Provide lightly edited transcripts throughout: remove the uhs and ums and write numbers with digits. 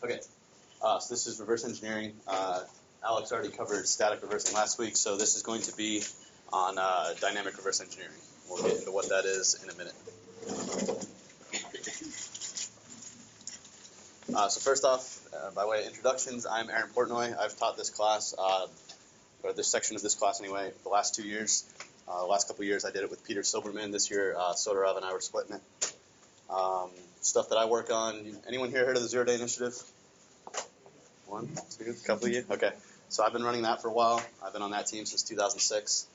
Okay, so this is reverse engineering. Alex already covered static reversing last week, so this is going to be on dynamic reverse engineering. We'll get into what that is in a minute. So first off, by way of introductions, I'm Aaron Portnoy. I've taught this class, or this section of this class anyway, the last 2 years. The last couple of years I did it with Peter Silberman. This year, Soderov and I were splitting it. Stuff that I work on. Anyone here heard of the 0 Day Initiative? One, two, a couple of you? Okay. So I've been running that for a while. I've been on that team since 2006.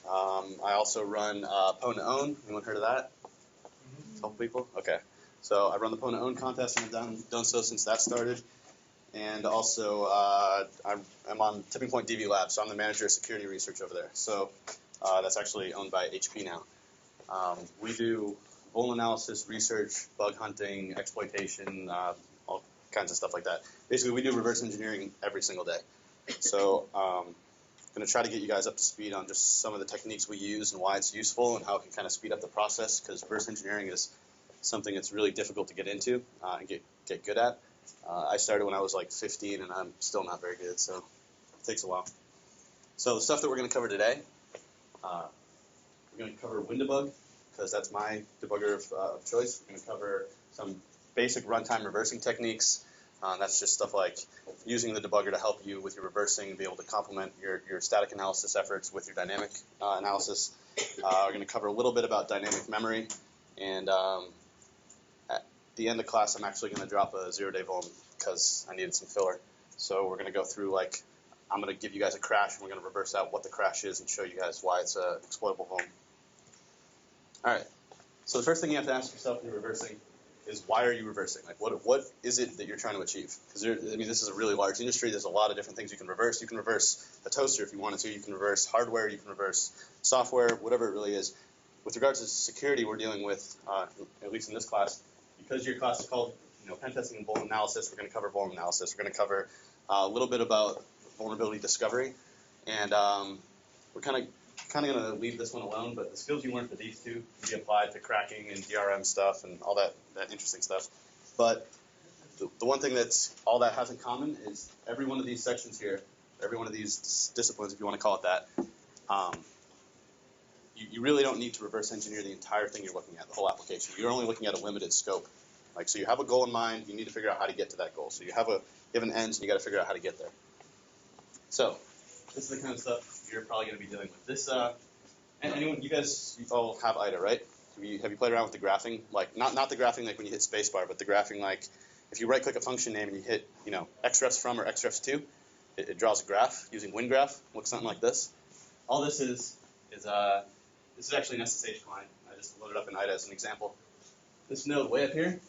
I also run Pwn to Own. Anyone heard of that? A couple people? Okay. So I run the Pwn to Own contest, and I've done so since that started. And also, I'm on Tipping Point DV Labs, so I'm the manager of security research over there. So that's actually owned by HP now. We do vuln analysis, research, bug hunting, exploitation, all kinds of stuff like that. Basically, we do reverse engineering every single day. So I'm going to try to get you guys up to speed on just some of the techniques we use and why it's useful and how it can kind of speed up the process, because reverse engineering is something that's really difficult to get into and get good at. I started when I was like 15, and I'm still not very good, so it takes a while. So the stuff that we're going to cover today, we're going to cover WinDebug, because that's my debugger of choice. We're going to cover some basic runtime reversing techniques. That's just stuff like using the debugger to help you with your reversing and be able to complement your static analysis efforts with your dynamic analysis. We're going to cover a little bit about dynamic memory, and at the end of class, I'm actually going to drop a 0-day vuln because I needed some filler. So we're going to go through, like, I'm going to give you guys a crash, and we're going to reverse out what the crash is and show you guys why it's an exploitable vuln. All right. So the first thing you have to ask yourself when you're reversing is, why are you reversing? Like, what is it that you're trying to achieve? Because I mean, this is a really large industry. There's a lot of different things you can reverse. You can reverse a toaster if you wanted to. You can reverse hardware. You can reverse software. Whatever it really is. With regards to security, we're dealing with, at least in this class, because your class is called, pen testing and vuln analysis. We're going to cover vuln analysis. We're going to cover a little bit about vulnerability discovery, and we're kind of going to leave this one alone, but the skills you learn for these two can be applied to cracking and DRM stuff and all that interesting stuff. But the one thing that's all that has in common is every one of these sections here, every one of these disciplines, if you want to call it that, you really don't need to reverse engineer the entire thing you're looking at, the whole application. You're only looking at a limited scope. Like, so you have a goal in mind, you need to figure out how to get to that goal. So you have an end, and you got to figure out how to get there. So this is the kind of stuff you're probably going to be dealing with. This, anyone, you all have IDA, right? Have you played around with the graphing? Like, not the graphing like when you hit spacebar, but the graphing like if you right-click a function name and you hit, xrefs from or xrefs to, it draws a graph using WinGraph. Looks something like this. All this is actually an SSH client. I just loaded up in IDA as an example. This node way up here,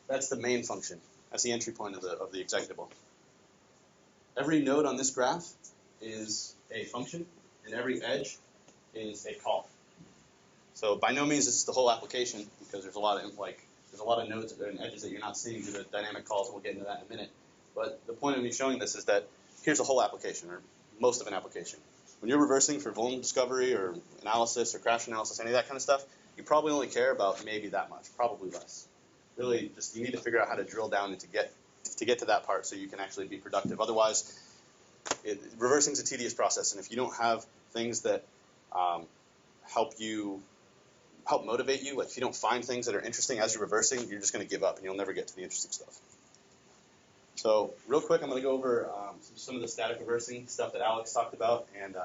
that's the main function. That's the entry point of the executable. Every node on this graph is a function, and every edge is a call. So by no means this is the whole application, because there's a lot of nodes and edges that you're not seeing due to dynamic calls, and we'll get into that in a minute. But the point of me showing this is that here's a whole application, or most of an application. When you're reversing for vuln discovery or analysis or crash analysis, any of that kind of stuff, you probably only care about maybe that much, probably less. Really, just you need to figure out how to drill down and to get to that part so you can actually be productive. Otherwise, reversing is a tedious process, and if you don't have things that help motivate you, like if you don't find things that are interesting as you're reversing, you're just going to give up and you'll never get to the interesting stuff. So real quick, I'm going to go over some of the static reversing stuff that Alex talked about, and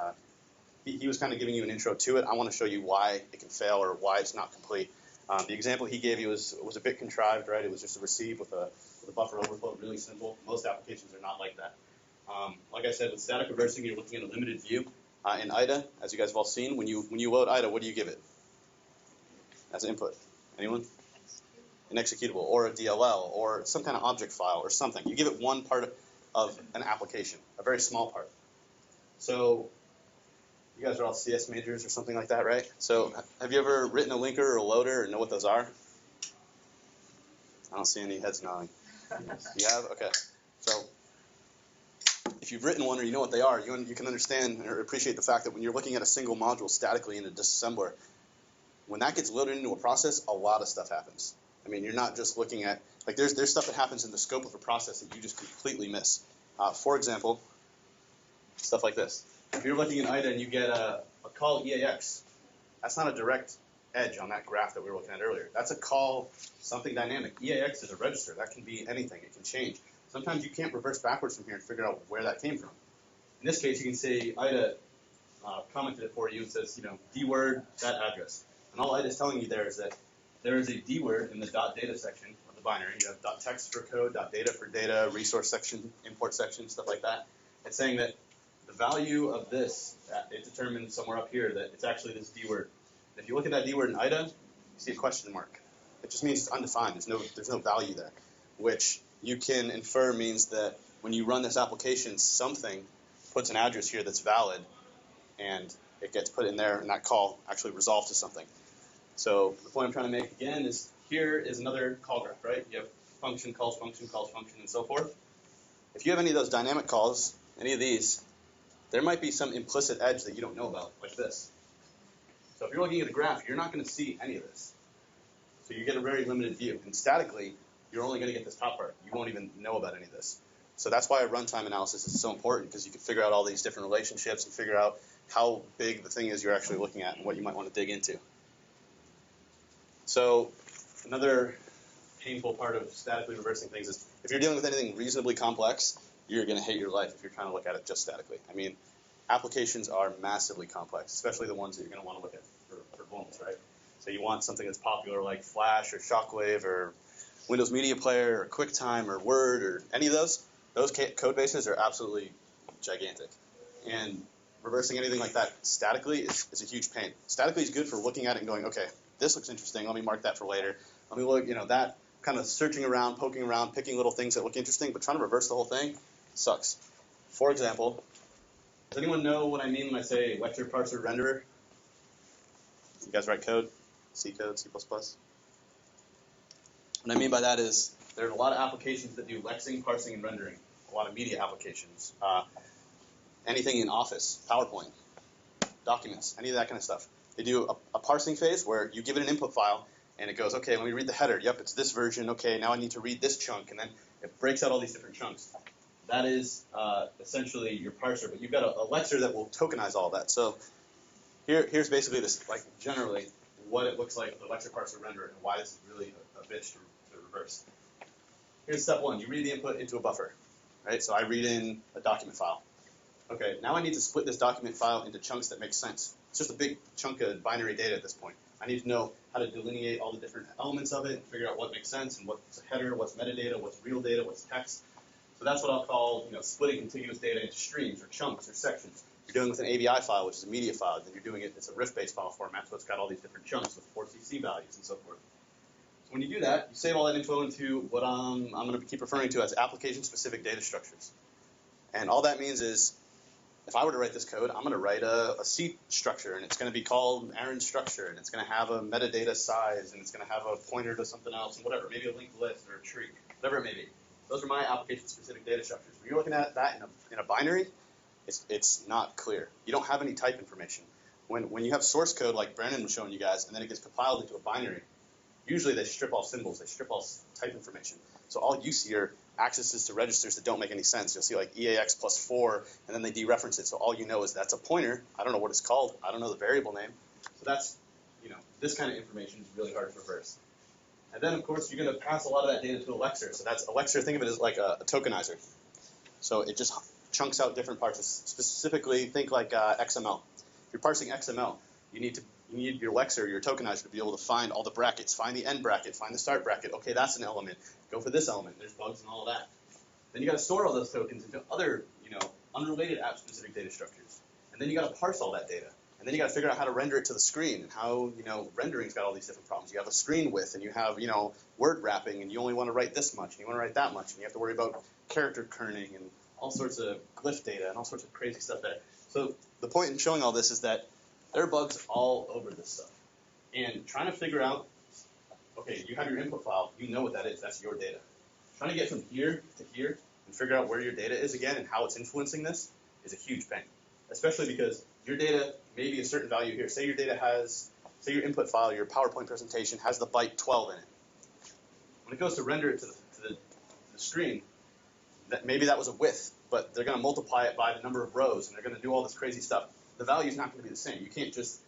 he was kind of giving you an intro to it. I want to show you why it can fail or why it's not complete. The example he gave you was a bit contrived, right? It was just a receive with a buffer overflow, really simple. Most applications are not like that. Like I said, with static reversing, you're looking at a limited view. In IDA, as you guys have all seen, when you load IDA, what do you give it as input? Anyone? An executable, or a DLL, or some kind of object file, or something. You give it one part of an application, a very small part. So you guys are all CS majors or something like that, right? So have you ever written a linker or a loader or know what those are? I don't see any heads nodding. You have? Okay. So if you've written one or you know what they are, you can understand or appreciate the fact that when you're looking at a single module statically in a disassembler, when that gets loaded into a process, a lot of stuff happens. I mean, you're not just looking at, like, there's stuff that happens in the scope of a process that you just completely miss. For example, stuff like this. If you're looking at IDA and you get a call EAX, that's not a direct edge on that graph that we were looking at earlier. That's a call something dynamic. EAX is a register. That can be anything. It can change. Sometimes you can't reverse backwards from here and figure out where that came from. In this case, you can say IDA commented it for you and says, D word, that address. And all IDA is telling you there is that there is a D word in the .data section of the binary. You have .text for code, .data for data, resource section, import section, stuff like that. It's saying that the value of this, it determines somewhere up here that it's actually this D word. If you look at that D word in IDA, you see a question mark. It just means it's undefined. There's no value there, which you can infer means that when you run this application, something puts an address here that's valid, and it gets put in there, and that call actually resolves to something. So the point I'm trying to make again is here is another call graph, right? You have function, calls function, and so forth. If you have any of those dynamic calls, any of these, there might be some implicit edge that you don't know about, like this. So if you're looking at a graph, you're not going to see any of this. So you get a very limited view. And statically, you're only going to get this top part. You won't even know about any of this. So that's why runtime analysis is so important, because you can figure out all these different relationships and figure out how big the thing is you're actually looking at and what you might want to dig into. So another painful part of statically reversing things is if you're dealing with anything reasonably complex, you're going to hate your life if you're trying to look at it just statically. I mean, applications are massively complex, especially the ones that you're going to want to look at for Blooms, right? So you want something that's popular like Flash or Shockwave or Windows Media Player or QuickTime or Word or any of those. Those code bases are absolutely gigantic. And reversing anything like that statically is a huge pain. Statically is good for looking at it and going, okay, this looks interesting. Let me mark that for later. Let me look, that kind of searching around, poking around, picking little things that look interesting, but trying to reverse the whole thing sucks. For example, does anyone know what I mean when I say lecture parser renderer? You guys write code? C code, C++? What I mean by that is there are a lot of applications that do lexing, parsing, and rendering. A lot of media applications. Anything in Office, PowerPoint, documents, any of that kind of stuff. They do a parsing phase where you give it an input file, and it goes, okay, let me read the header. Yep, it's this version. Okay, now I need to read this chunk, and then it breaks out all these different chunks. That is essentially your parser, but you've got a lexer that will tokenize all that. So here's basically this, like generally, what it looks like with the lecture parser renderer and why this is really a bitch to reverse. Here's step one. You read the input into a buffer, right? So I read in a document file. Okay, now I need to split this document file into chunks that make sense. It's just a big chunk of binary data at this point. I need to know how to delineate all the different elements of it and figure out what makes sense and what's a header, what's metadata, what's real data, what's text. So that's what I'll call, splitting contiguous data into streams or chunks or sections. You're doing with an AVI file, which is a media file. Then you're doing it's a RIF-based file format, so it's got all these different chunks with 4cc values and so forth. So when you do that, you save all that info into what I'm going to keep referring to as application-specific data structures. And all that means is, if I were to write this code, I'm going to write a C structure, and it's going to be called Aaron's structure, and it's going to have a metadata size, and it's going to have a pointer to something else, and whatever, maybe a linked list or a tree, whatever it may be. Those are my application-specific data structures. When you're looking at that in a binary, it's not clear. You don't have any type information. When you have source code like Brandon was showing you guys, and then it gets compiled into a binary, usually they strip all symbols, they strip all type information. So all you see are accesses to registers that don't make any sense. You'll see like EAX plus 4, and then they dereference it. So all you know is that's a pointer. I don't know what it's called. I don't know the variable name. So that's, this kind of information is really hard to reverse. And then, of course, you're going to pass a lot of that data to a lexer. So that's a lexer. Think of it as like a tokenizer. So it just chunks out different parts. Specifically, think like XML. If you're parsing XML, you need your lexer, your tokenizer, to be able to find all the brackets, find the end bracket, find the start bracket. Okay, that's an element. Go for this element. There's bugs and all of that. Then you got to store all those tokens into other, unrelated app-specific data structures. And then you got to parse all that data. And then you got to figure out how to render it to the screen, and how, rendering's got all these different problems. You have a screen width, and you have, word wrapping, and you only want to write this much, and you want to write that much, and you have to worry about character kerning and all sorts of glyph data and all sorts of crazy stuff there. So the point in showing all this is that there are bugs all over this stuff. And trying to figure out, okay, you have your input file, you know what that is, that's your data. Trying to get from here to here and figure out where your data is again and how it's influencing this is a huge pain. Especially because your data may be a certain value here. Say your data has, say your input file, your PowerPoint presentation has the byte 12 in it. when it goes to render it to the screen, maybe that was a width, but they're going to multiply it by the number of rows, and they're going to do all this crazy stuff. The value is not going to be the same. You can't just,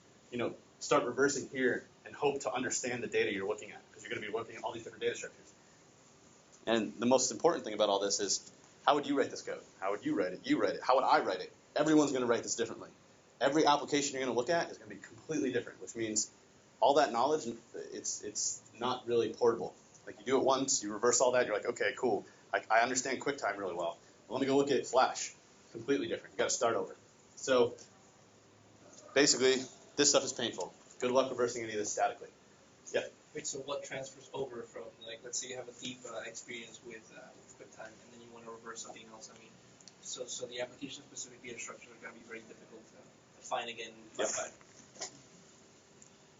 start reversing here and hope to understand the data you're looking at, because you're going to be looking at all these different data structures. And the most important thing about all this is, how would you write this code? How would you write it? You write it. How would I write it? Everyone's going to write this differently. Every application you're going to look at is going to be completely different, which means all that knowledge, it's not really portable. Like, you do it once, you reverse all that, you're like, okay, cool. I understand QuickTime really well. Let me go look at Flash. Completely different. You got to start over. So basically, this stuff is painful. Good luck reversing any of this statically. Yeah. Wait, so what transfers over from, like, let's say you have a deep experience with QuickTime, and then you want to reverse something else? I mean, so the application-specific data structures are going to be very difficult to find again. Yep.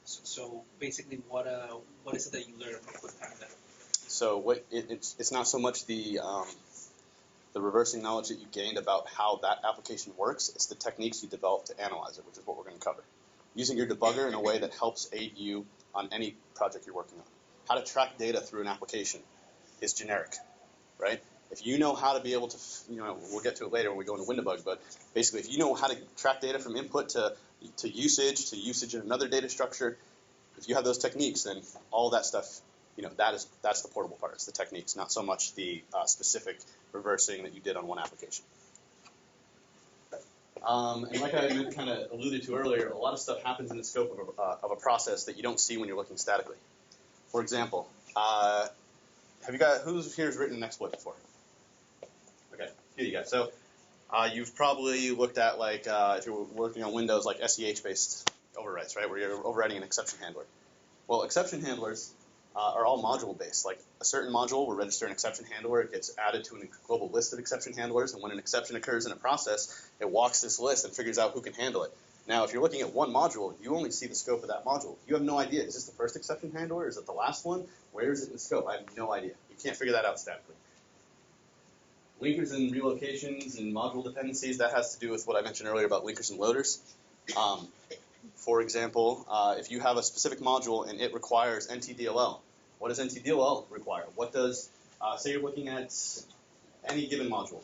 So basically, what is it that you learn from QuickTime then? So it's not so much the reversing knowledge that you gained about how that application works. It's the techniques you develop to analyze it, which is what we're going to cover. Using your debugger in a way that helps aid you on any project you're working on. How to track data through an application is generic, right? If you know how to be able to, we'll get to it later when we go into WinDbg, but basically if you know how to track data from input to usage in another data structure, if you have those techniques, then all that stuff, that's the portable part. It's the techniques, not so much the specific reversing that you did on one application. And like I kind of alluded to earlier, a lot of stuff happens in the scope of a process that you don't see when you're looking statically. For example, who's here has written an exploit before? Okay, here you go. So you've probably looked at, like, if you're working on Windows, like SEH-based overwrites, right, where you're overwriting an exception handler. Well, exception handlers are all module-based. Like, a certain module will register an exception handler. It gets added to a global list of exception handlers, and when an exception occurs in a process, it walks this list and figures out who can handle it. Now, if you're looking at one module, you only see the scope of that module. You have no idea. Is this the first exception handler? Is it the last one? Where is it in the scope? I have no idea. You can't figure that out statically. Linkers and relocations and module dependencies, that has to do with what I mentioned earlier about linkers and loaders. For example, if you have a specific module and it requires NTDLL, what does NTDLL require? What does, say you're looking at any given module,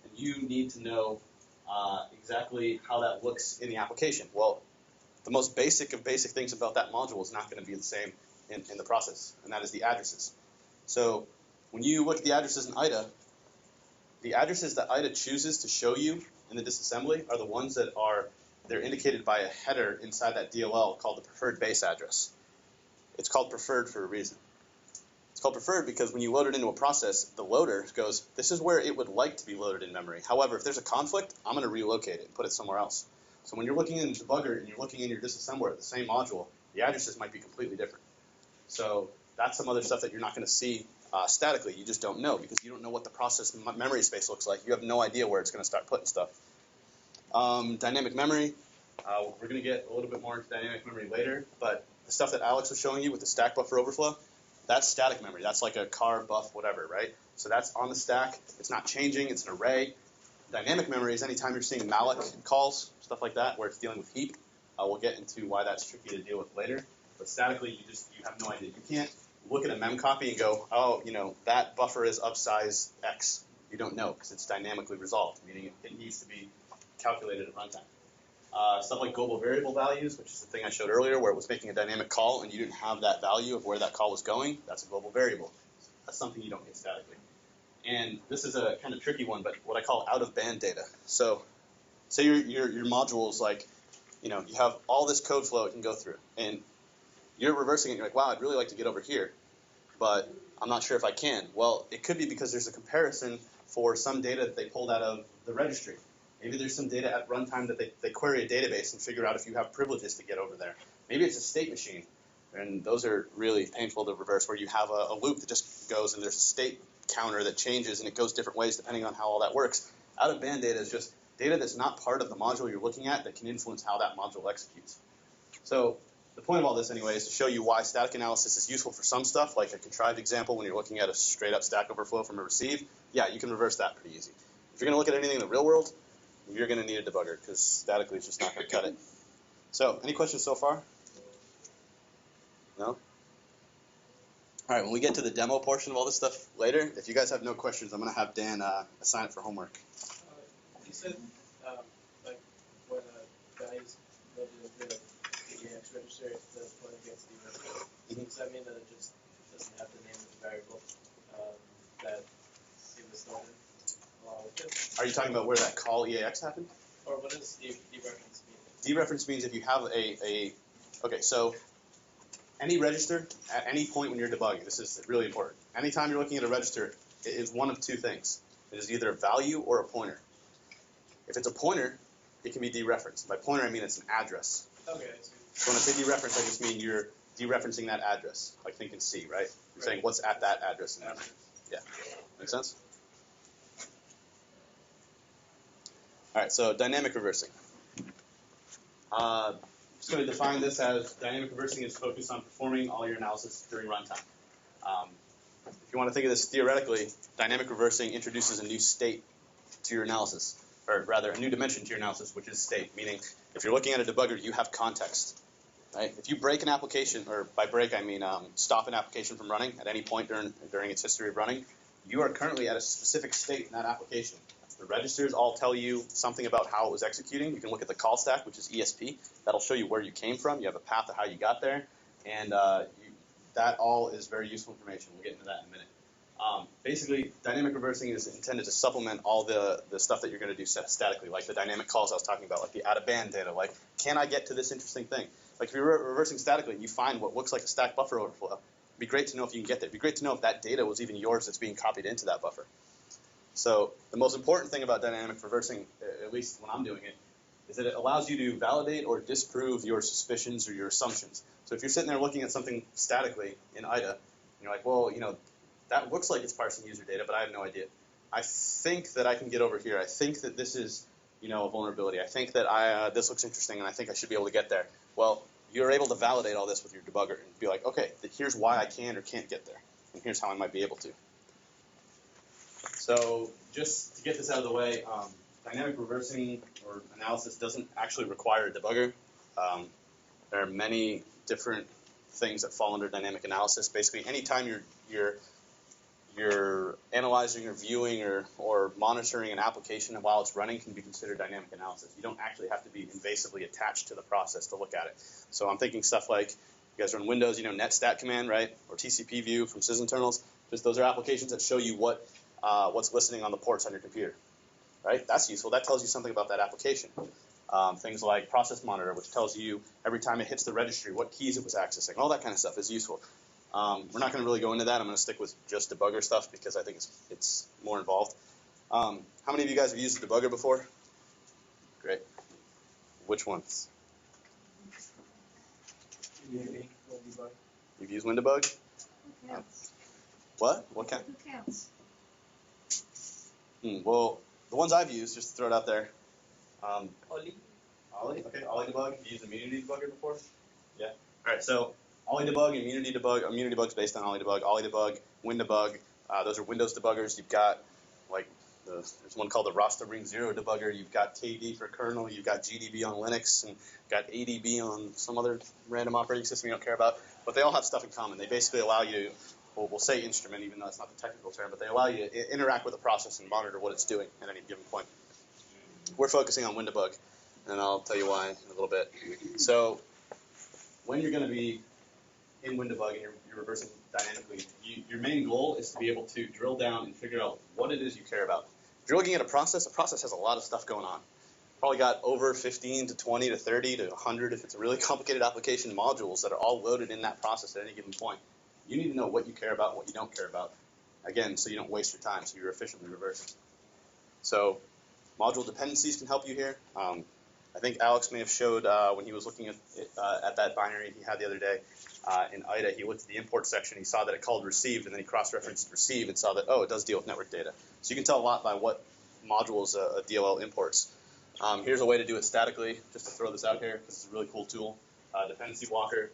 and you need to know exactly how that looks in the application. Well, the most basic of basic things about that module is not going to be the same in the process, and that is the addresses. So when you look at the addresses in IDA, the addresses that IDA chooses to show you in the disassembly are the ones that they're indicated by a header inside that DLL called the preferred base address. It's called preferred for a reason. It's called preferred because when you load it into a process, the loader goes, this is where it would like to be loaded in memory. However, if there's a conflict, I'm going to relocate it and put it somewhere else. So when you're looking in the debugger and you're looking in your disassembler at the same module, the addresses might be completely different. So that's some other stuff that you're not going to see statically. You just don't know because you don't know what the process memory space looks like. You have no idea where it's going to start putting stuff. Dynamic memory, we're going to get a little bit more into dynamic memory later, but the stuff that Alex was showing you with the stack buffer overflow, that's static memory. That's like a car, buff, whatever, right? So that's on the stack. It's not changing. It's an array. Dynamic memory is anytime you're seeing malloc calls, stuff like that, where it's dealing with heap. We'll get into why that's tricky to deal with later. But statically, you have no idea. You can't look at a mem copy and go, oh, that buffer is of size X. You don't know because it's dynamically resolved, meaning it needs to be calculated at runtime. Stuff like global variable values, which is the thing I showed earlier where it was making a dynamic call and you didn't have that value of where that call was going, that's a global variable. That's something you don't get statically. And this is a kind of tricky one, but what I call out-of-band data. So say your module is like, you have all this code flow it can go through, and you're reversing it and you're like, wow, I'd really like to get over here, but I'm not sure if I can. Well, it could be because there's a comparison for some data that they pulled out of the registry. Maybe there's some data at runtime that they query a database and figure out if you have privileges to get over there. Maybe it's a state machine, and those are really painful to reverse, where you have a loop that just goes and there's a state counter that changes and it goes different ways depending on how all that works. Out-of-band data is just data that's not part of the module you're looking at that can influence how that module executes. So the point of all this anyway is to show you why static analysis is useful for some stuff, like a contrived example when you're looking at a straight-up stack overflow from a receive. Yeah, you can reverse that pretty easy. If you're going to look at anything in the real world, you're going to need a debugger because statically it's just not going to cut it. So, any questions so far? No? All right, when we get to the demo portion of all this stuff later, if you guys have no questions, I'm going to have Dan assign it for homework. You said, like, when a guy is loaded into the EAX register, the pointer gets dereferenced. Does that mean that it just doesn't have the name of the variable that it was stored in along with it? Are you talking about where that call EAX happened? Or what does dereference mean? Dereference means if you have okay, so any register at any point when you're debugging, this is really important. Anytime you're looking at a register, it is one of two things. It is either a value or a pointer. If it's a pointer, it can be dereferenced. By pointer, I mean it's an address. Okay, I see. So when I say dereference, I just mean you're dereferencing that address, like think in C, right? You're saying what's at that address in memory. Yeah, make sense? All right, so dynamic reversing. Just going to define this as dynamic reversing is focused on performing all your analysis during runtime. If you want to think of this theoretically, dynamic reversing introduces a new state to your analysis, or rather a new dimension to your analysis, which is state, meaning if you're looking at a debugger, you have context. Right? If you break an application, or by break I mean stop an application from running at any point during its history of running, you are currently at a specific state in that application. The registers all tell you something about how it was executing. You can look at the call stack, which is ESP. That'll show you where you came from. You have a path of how you got there. And that all is very useful information. We'll get into that in a minute. Basically, dynamic reversing is intended to supplement all the stuff that you're going to do statically, like the dynamic calls I was talking about, like the out-of-band data. Like, can I get to this interesting thing? Like, if you're reversing statically and you find what looks like a stack buffer overflow, it'd be great to know if you can get there. It'd be great to know if that data was even yours that's being copied into that buffer. So the most important thing about dynamic reversing, at least when I'm doing it, is that it allows you to validate or disprove your suspicions or your assumptions. So if you're sitting there looking at something statically in IDA, and you're like, well, that looks like it's parsing user data, but I have no idea. I think that I can get over here. I think that this is, a vulnerability. I think that this looks interesting, and I think I should be able to get there. Well, you're able to validate all this with your debugger and be like, okay, here's why I can or can't get there, and here's how I might be able to. So just to get this out of the way, dynamic reversing or analysis doesn't actually require a debugger. There are many different things that fall under dynamic analysis. Basically, anytime you're analyzing or viewing or monitoring an application and while it's running can be considered dynamic analysis. You don't actually have to be invasively attached to the process to look at it. So I'm thinking stuff like, you guys are on Windows, netstat command, right? Or TCP view from sysinternals. Just those are applications that show you what's listening on the ports on your computer, right? That's useful. That tells you something about that application. Things like process monitor, which tells you every time it hits the registry what keys it was accessing. All that kind of stuff is useful. We're not going to really go into that. I'm going to stick with just debugger stuff because I think it's more involved. How many of you guys have used a debugger before? Great. Which ones? You've used WinDebug? Who counts? What? What kind? Who counts? Well, the ones I've used, just to throw it out there. Oli? Ollie? Okay, Ollie debug. You used Immunity debugger before? Yeah. All right, so Ollie debug, Immunity debug. Immunity debug's based on Ollie debug. Ollie debug, WinDebug. Those are Windows debuggers. You've got there's one called the Rasta Ring Zero debugger. You've got KD for kernel. You've got GDB on Linux, and got ADB on some other random operating system you don't care about. But they all have stuff in common. They basically allow you, we'll say instrument, even though it's not the technical term, but they allow you to interact with the process and monitor what it's doing at any given point. We're focusing on WinDebug, and I'll tell you why in a little bit. So when you're going to be in WinDebug and you're reversing dynamically, your main goal is to be able to drill down and figure out what it is you care about. If you're looking at a process has a lot of stuff going on. Probably got over 15 to 20 to 30 to 100, if it's a really complicated application, modules that are all loaded in that process at any given point. You need to know what you care about and what you don't care about. Again, so you don't waste your time, so you're efficiently reversing. So module dependencies can help you here. I think Alex may have showed when he was looking at that binary he had the other day in IDA, he looked at the import section, he saw that it called received, and then he cross-referenced receive and saw that, oh, it does deal with network data. So you can tell a lot by what modules a DLL imports. Here's a way to do it statically, just to throw this out here, because it's a really cool tool. Dependency walker,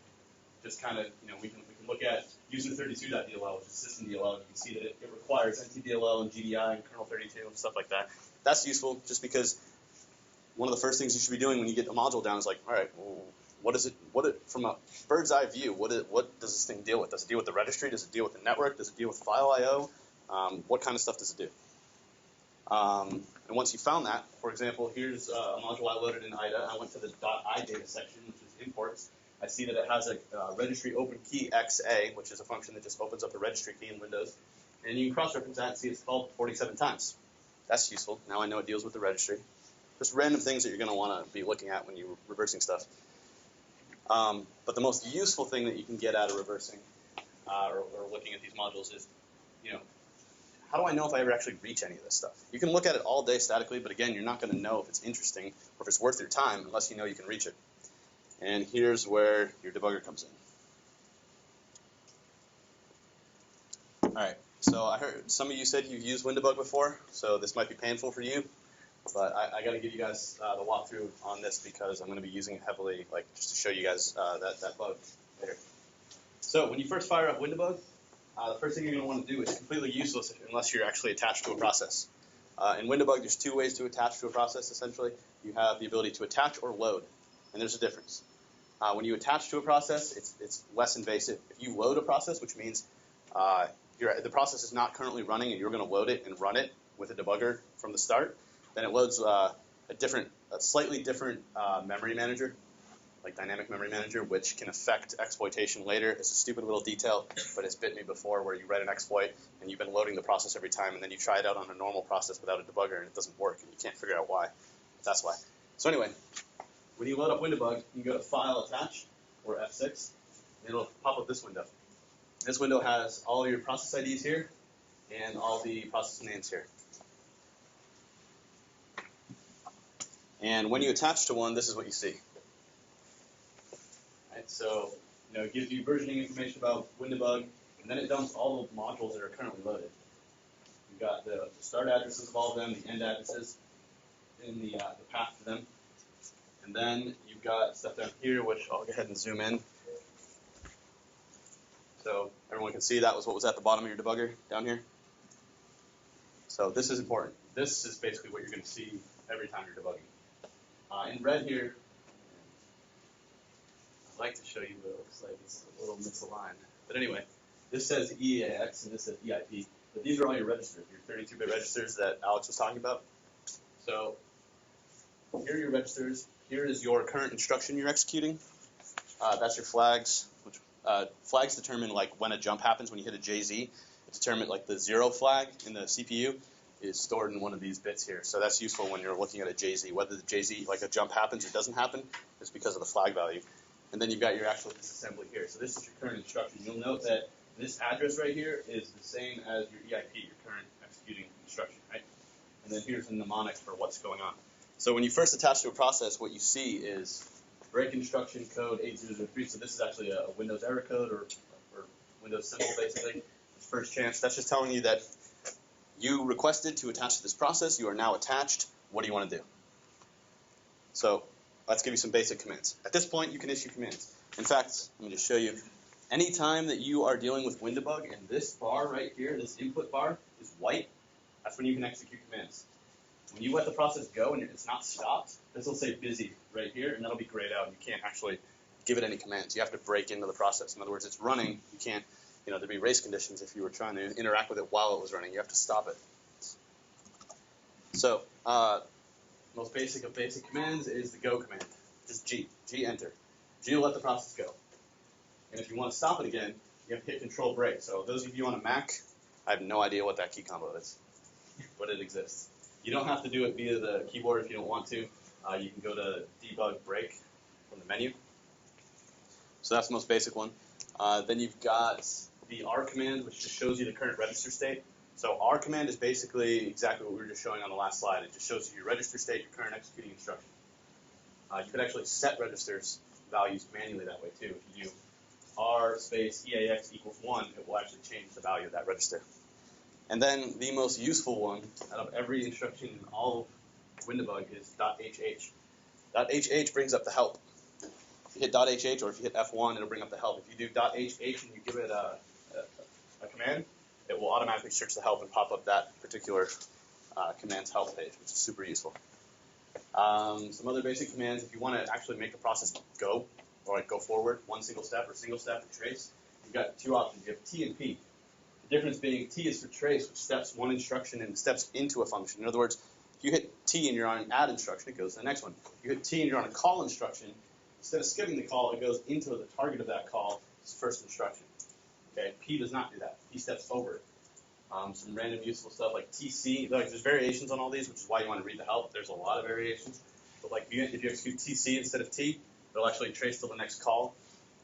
just kind of, we can look at user32.dll, which is system DLL, and you can see that it requires NTDLL and GDI and kernel 32 and stuff like that. That's useful just because one of the first things you should be doing when you get a module down is like, all right, well, from a bird's eye view, what does this thing deal with? Does it deal with the registry? Does it deal with the network? Does it deal with file I/O? What kind of stuff does it do? And once you found that, for example, here's a module I loaded in IDA. I went to the .idata section, which is imports. I see that it has a registry open key XA, which is a function that just opens up the registry key in Windows. And you can cross-reference that and see it's called 47 times. That's useful. Now I know it deals with the registry. Just random things that you're going to want to be looking at when you're reversing stuff. But the most useful thing that you can get out of reversing or looking at these modules is, how do I know if I ever actually reach any of this stuff? You can look at it all day statically, but again, you're not going to know if it's interesting or if it's worth your time unless you know you can reach it. And here's where your debugger comes in. All right, so I heard some of you said you've used WinDebug before, so this might be painful for you, but I got to give you guys the walkthrough on this because I'm going to be using it heavily, just to show you guys that bug later. So when you first fire up WinDebug, the first thing you're going to want to do is completely useless unless you're actually attached to a process. In WinDebug, there's two ways to attach to a process, essentially. You have the ability to attach or load, and there's a difference. When you attach to a process, it's less invasive. If you load a process, which means the process is not currently running and you're going to load it and run it with a debugger from the start, then it loads a slightly different memory manager, like dynamic memory manager, which can affect exploitation later. It's a stupid little detail, but it's bit me before where you write an exploit and you've been loading the process every time and then you try it out on a normal process without a debugger and it doesn't work and you can't figure out why. That's why. So anyway, when you load up WinDebug, you go to File, Attach, or F6, and it'll pop up this window. This window has all your process IDs here and all the process names here. And when you attach to one, this is what you see. Right, so it gives you versioning information about WinDebug, and then it dumps all the modules that are currently loaded. You've got the start addresses of all of them, the end addresses, and the path to them. And then you've got stuff down here, which I'll go ahead and zoom in. So everyone can see that was what was at the bottom of your debugger down here. So this is important. This is basically what you're going to see every time you're debugging. In red here, I'd like to show you, but it looks like it's a little misaligned. But anyway, this says EAX and this says EIP. But these are all your registers, your 32-bit registers that Alex was talking about. So here are your registers. Here is your current instruction you're executing. That's your flags. Which flags determine when a jump happens when you hit a JZ. It determines the 0 flag in the CPU is stored in one of these bits here. So that's useful when you're looking at a JZ. Whether the JZ, a jump happens or doesn't happen, is because of the flag value. And then you've got your actual disassembly here. So this is your current instruction. You'll note that this address right here is the same as your EIP, your current executing instruction, right? And then here's the mnemonic for what's going on. So when you first attach to a process, what you see is break instruction code 8003. So this is actually a Windows error code or Windows symbol, basically. It's first chance. That's just telling you that you requested to attach to this process. You are now attached. What do you want to do? So let's give you some basic commands. At this point, you can issue commands. In fact, let me just show you. Anytime that you are dealing with WinDebug and this bar right here, this input bar, is white, that's when you can execute commands. When you let the process go and it's not stopped, this will say busy right here, and that'll be grayed out. You can't actually give it any commands. You have to break into the process. In other words, it's running. You can't, there'd be race conditions if you were trying to interact with it while it was running. You have to stop it. So, most basic of basic commands is the go command. Just G. G, enter. G will let the process go. And if you want to stop it again, you have to hit Control break. So those of you on a Mac, I have no idea what that key combo is, but it exists. You don't have to do it via the keyboard if you don't want to. You can go to debug break from the menu. So that's the most basic one. Then you've got the R command, which just shows you the current register state. So R command is basically exactly what we were just showing on the last slide. It just shows you your register state, your current executing instruction. You could actually set registers values manually that way too. If you do R space EAX equals 1, it will actually change the value of that register. And then the most useful one out of every instruction in all of WinDebug is .hh. .hh brings up the help. If you hit .hh or if you hit F1, it'll bring up the help. If you do .hh and you give it a command, it will automatically search the help and pop up that particular command's help page, which is super useful. Some other basic commands, if you want to actually make the process go, or like go forward, one single step or trace, you've got two options. You have T and P. The difference being T is for trace, which steps one instruction and steps into a function. In other words, if you hit T and you're on an add instruction, it goes to the next one. If you hit T and you're on a call instruction, instead of skipping the call, it goes into the target of that call, its first instruction. Okay, P does not do that. P steps over it. Some random useful stuff like TC. Like there's variations on all these, which is why you want to read the help. There's a lot of variations. But like if you execute TC instead of T, it'll actually trace to the next call,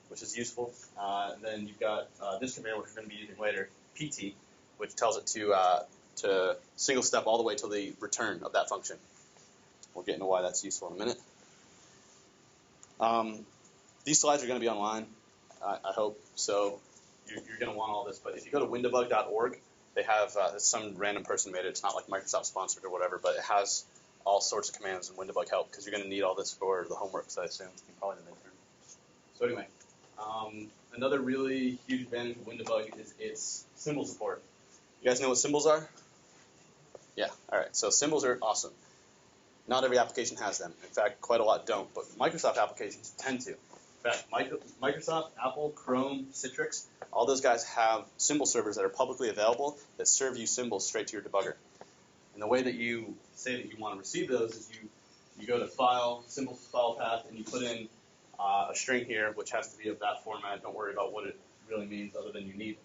which is useful. And then you've got this command, which we're going to be using later, PT, which tells it to single step all the way till the return of that function. We'll get into why that's useful in a minute. These slides are going to be online, I hope. So you're going to want all this. But if you go to windowbug.org, they have some random person made it. It's not like Microsoft sponsored or whatever, but it has all sorts of commands and Windowbug help because you're going to need all this for the homework, so I assume, and probably the midterm. So anyway, another really huge advantage of Windowbug is its symbol support. You guys know what symbols are? Yeah, all right. So symbols are awesome. Not every application has them. In fact, quite a lot don't, but Microsoft applications tend to. In fact, Microsoft, Apple, Chrome, Citrix, all those guys have symbol servers that are publicly available that serve you symbols straight to your debugger. And the way that you say that you want to receive those is you go to File, Symbols File Path, and you put in a string here, which has to be of that format. Don't worry about what it really means other than you need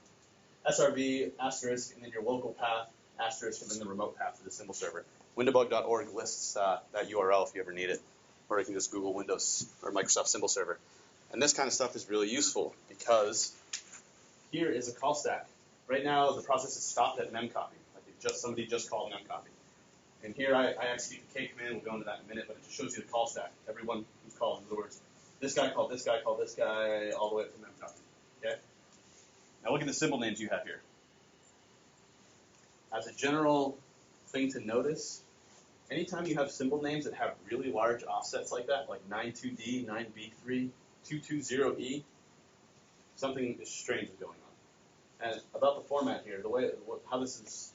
SRV, asterisk, and then your local path, asterisk, and then the remote path to the symbol server. Windowbug.org lists that URL if you ever need it, or you can just Google Windows or Microsoft Symbol Server. And this kind of stuff is really useful because here is a call stack. Right now, the process is stopped at memcopy. Like somebody just called memcopy. And here I execute the K command. We'll go into that in a minute, but it just shows you the call stack. Everyone who's called. In other words, this guy called this guy, called this guy, all the way up to memcopy. Okay? Now look at the symbol names you have here. As a general thing to notice, anytime you have symbol names that have really large offsets like that, like 92D, 9B3, 220E, something strange is going on. And about the format here, the way how this is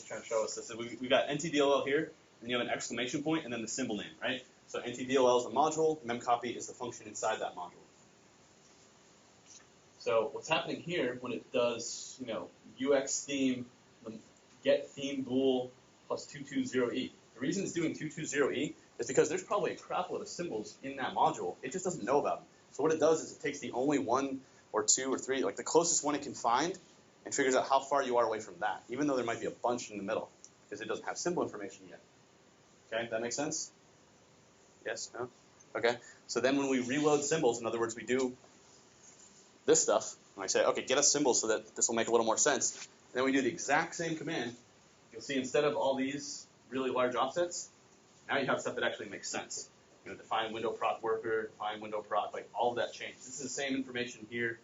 trying to show us this is we've got NTDLL here, and you have an exclamation point, and then the symbol name, right? So NTDLL is the module, memcopy is the function inside that module. So what's happening here when it does, UX theme, get theme bool plus 220E. The reason it's doing 220E is because there's probably a crap load of symbols in that module. It just doesn't know about them. So what it does is it takes the only one or two or three, like the closest one it can find, and figures out how far you are away from that, even though there might be a bunch in the middle, because it doesn't have symbol information yet. Okay, that makes sense? Yes? No? Okay. So then when we reload symbols, in other words, we do this stuff, and I say, okay, get us symbols so that this will make a little more sense. And then we do the exact same command. You'll see instead of all these really large offsets, now you have stuff that actually makes sense. Define window proc worker, define window proc, like all of that changed. This is the same information here.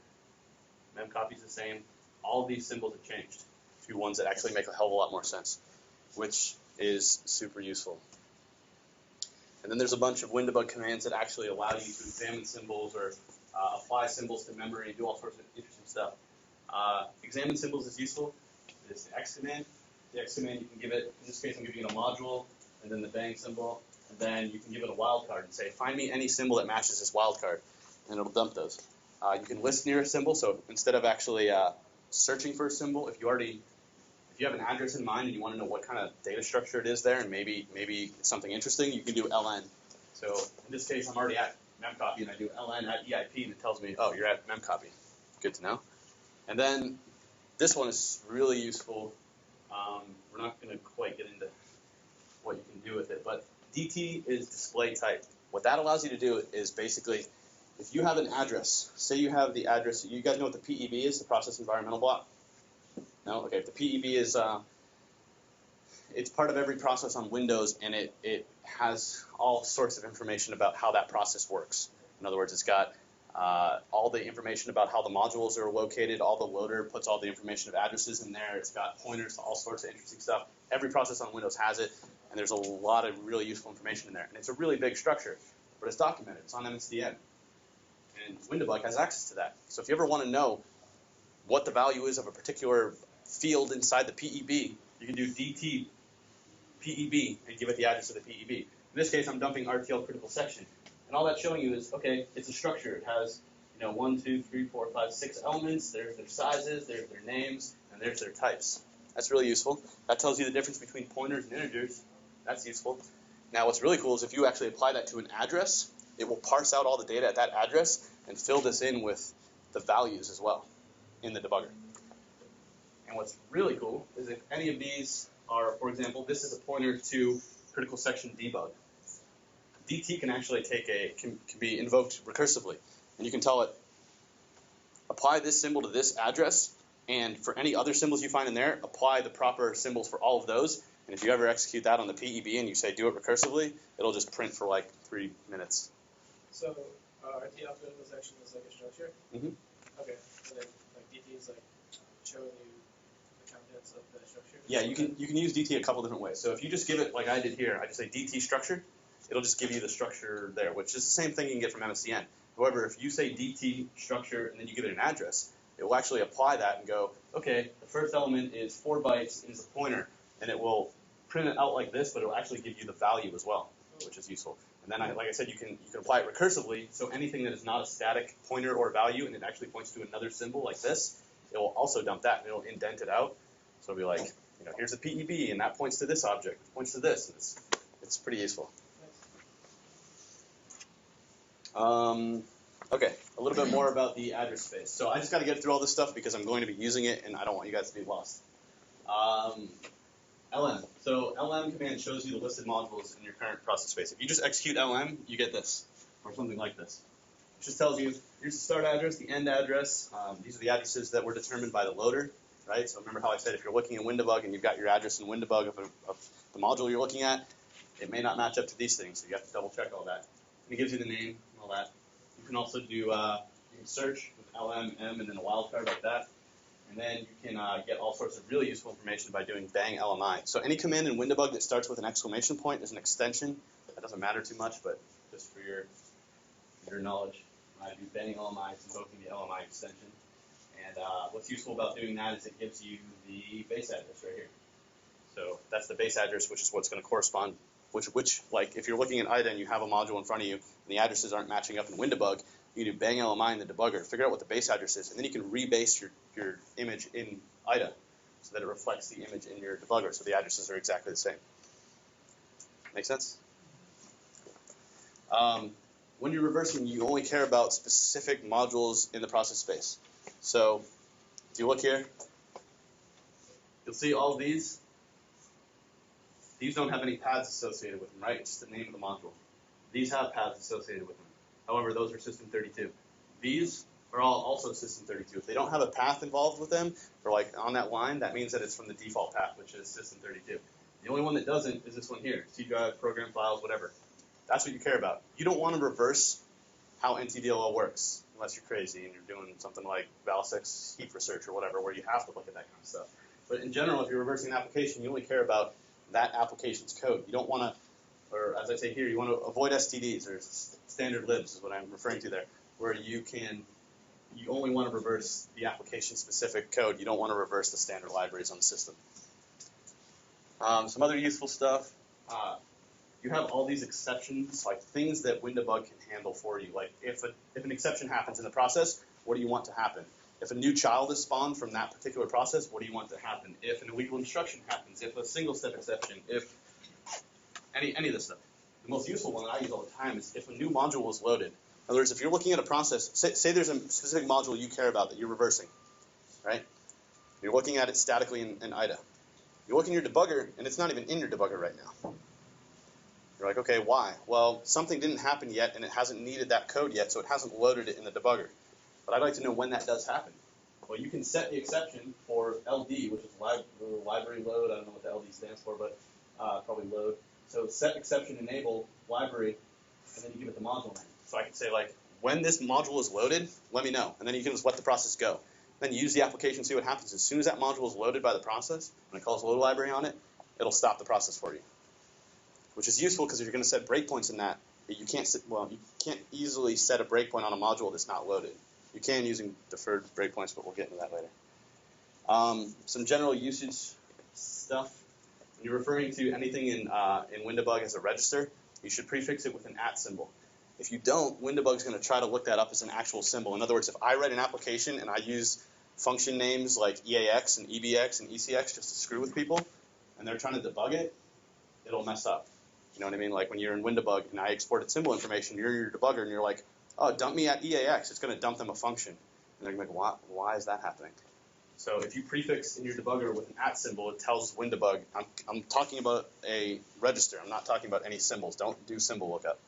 Memcopy is the same. All of these symbols have changed to ones that actually make a hell of a lot more sense, which is super useful. And then there's a bunch of Windowbug commands that actually allow you to examine symbols or apply symbols to memory, do all sorts of interesting stuff. Examine symbols is useful. It's the X command. The X command, you can give it, in this case, I'm giving it a module, and then the bang symbol, and then you can give it a wildcard and say, find me any symbol that matches this wildcard, and it'll dump those. You can list near a symbol, so instead of actually searching for a symbol, if you have an address in mind and you want to know what kind of data structure it is there, and maybe it's something interesting, you can do ln. So in this case, I'm already at memcopy, and I do ln at EIP, and it tells me, oh, you're at memcopy. Good to know. And then this one is really useful. We're not going to quite get into what you can do with it, but DT is display type. What that allows you to do is basically, if you have an address, say you have the address, you guys know what the PEB is, the process environmental block? No? Okay, the PEB is, it's part of every process on Windows, and it has all sorts of information about how that process works. In other words, it's got all the information about how the modules are located, all the loader puts all the information of addresses in there, it's got pointers to all sorts of interesting stuff. Every process on Windows has it, and there's a lot of really useful information in there. And it's a really big structure, but it's documented, it's on MSDN. And Windowbug has access to that. So if you ever want to know what the value is of a particular field inside the PEB, you can do DT PEB and give it the address of the PEB. In this case, I'm dumping RTL critical section. And all that's showing you is, okay, it's a structure. It has, 1, 2, 3, 4, 5, 6 elements. There's their sizes, there's their names, and there's their types. That's really useful. That tells you the difference between pointers and integers. That's useful. Now, what's really cool is if you actually apply that to an address, it will parse out all the data at that address and fill this in with the values as well in the debugger. And what's really cool is if any of these are, for example, this is a pointer to critical section debug. DT can actually can be invoked recursively. And you can tell it, apply this symbol to this address, and for any other symbols you find in there, apply the proper symbols for all of those. And if you ever execute that on the PEB and you say do it recursively, it'll just print for like 3 minutes. So RT alphabetical section is like a structure? Mm-hmm. Okay. And then like DT is like showing you the contents of the structure? Yeah, you can use DT a couple different ways. So if you just give it like I did here, I just say DT structure, it'll just give you the structure there, which is the same thing you can get from MSDN. However, if you say DT structure and then you give it an address, it will actually apply that and go, okay, the first element is 4 bytes and is a pointer, and it will print it out like this, but it will actually give you the value as well, which is useful. And then, like I said, you can apply it recursively, so anything that is not a static pointer or value and it actually points to another symbol like this, it will also dump that and it will indent it out. So it'll be like, here's a PEB and that points to this object, it points to this, and it's pretty useful. Okay, a little bit more about the address space. So I just got to get through all this stuff because I'm going to be using it and I don't want you guys to be lost. LM. So LM command shows you the listed modules in your current process space. If you just execute LM, you get this, or something like this. It just tells you, here's the start address, the end address. These are the addresses that were determined by the loader, right? So remember how I said if you're looking in WinDebug and you've got your address in WinDebug of the module you're looking at, it may not match up to these things, so you have to double check all that. And it gives you the name and all that. You can also do, you can search with LM, M, and then a wildcard like that. And then you can get all sorts of really useful information by doing bang LMI. So any command in WinDebug that starts with an exclamation point is an extension. That doesn't matter too much, but just for your knowledge, I do bang LMI, it's invoking the LMI extension. And what's useful about doing that is it gives you the base address right here. So that's the base address, which is what's going to correspond, which like if you're looking at IDA and you have a module in front of you and the addresses aren't matching up in WinDebug, you can do bang LMI in the debugger, figure out what the base address is, and then you can rebase your image in IDA so that it reflects the image in your debugger, so the addresses are exactly the same. Make sense? When you're reversing, you only care about specific modules in the process space. So if you look here, you'll see all of these. These don't have any paths associated with them, right? It's just the name of the module. These have paths associated with them. However, those are system 32. These are all also system 32. If they don't have a path involved with them, or like on that line, that means that it's from the default path, which is system 32. The only one that doesn't is this one here, C drive, program files, whatever. That's what you care about. You don't want to reverse how NTDLL works, unless you're crazy and you're doing something like Val6 heap research or whatever, where you have to look at that kind of stuff. But in general, if you're reversing an application, you only care about that application's code. You don't want to, or as I say here, you want to avoid STDs, or standard libs is what I'm referring to there, where you only want to reverse the application-specific code. You don't want to reverse the standard libraries on the system. Some other useful stuff. You have all these exceptions, like things that WinDebug can handle for you. Like if an exception happens in the process, what do you want to happen? If a new child is spawned from that particular process, what do you want to happen? If an illegal instruction happens, if a single-step exception, if any of this stuff. The most useful one that I use all the time is if a new module is loaded. In other words, if you're looking at a process, say there's a specific module you care about that you're reversing, right? You're looking at it statically in IDA. You look in your debugger, and it's not even in your debugger right now. You're like, okay, why? Well, something didn't happen yet, and it hasn't needed that code yet, so it hasn't loaded it in the debugger. But I'd like to know when that does happen. Well, you can set the exception for LD, which is library load. I don't know what the LD stands for, but probably load. So set exception enable library, and then you give it the module name. So I can say, like, when this module is loaded, let me know. And then you can just let the process go. Then you use the application, see what happens. As soon as that module is loaded by the process, when it calls load library on it, it'll stop the process for you. Which is useful because if you're going to set breakpoints in that, you can't easily set a breakpoint on a module that's not loaded. You can using deferred breakpoints, but we'll get into that later. Some general usage stuff. When you're referring to anything in WinDebug as a register, you should prefix it with an @ symbol. If you don't, Windowbug's going to try to look that up as an actual symbol. In other words, if I write an application and I use function names like EAX and EBX and ECX just to screw with people, and they're trying to debug it, it'll mess up. You know what I mean? Like when you're in Windowbug and I exported symbol information, you're your debugger and you're like, oh, dump me at EAX. It's going to dump them a function. And they're going to be like, why is that happening? So if you prefix in your debugger with an @ symbol, it tells Windowbug, I'm talking about a register. I'm not talking about any symbols. Don't do symbol lookup.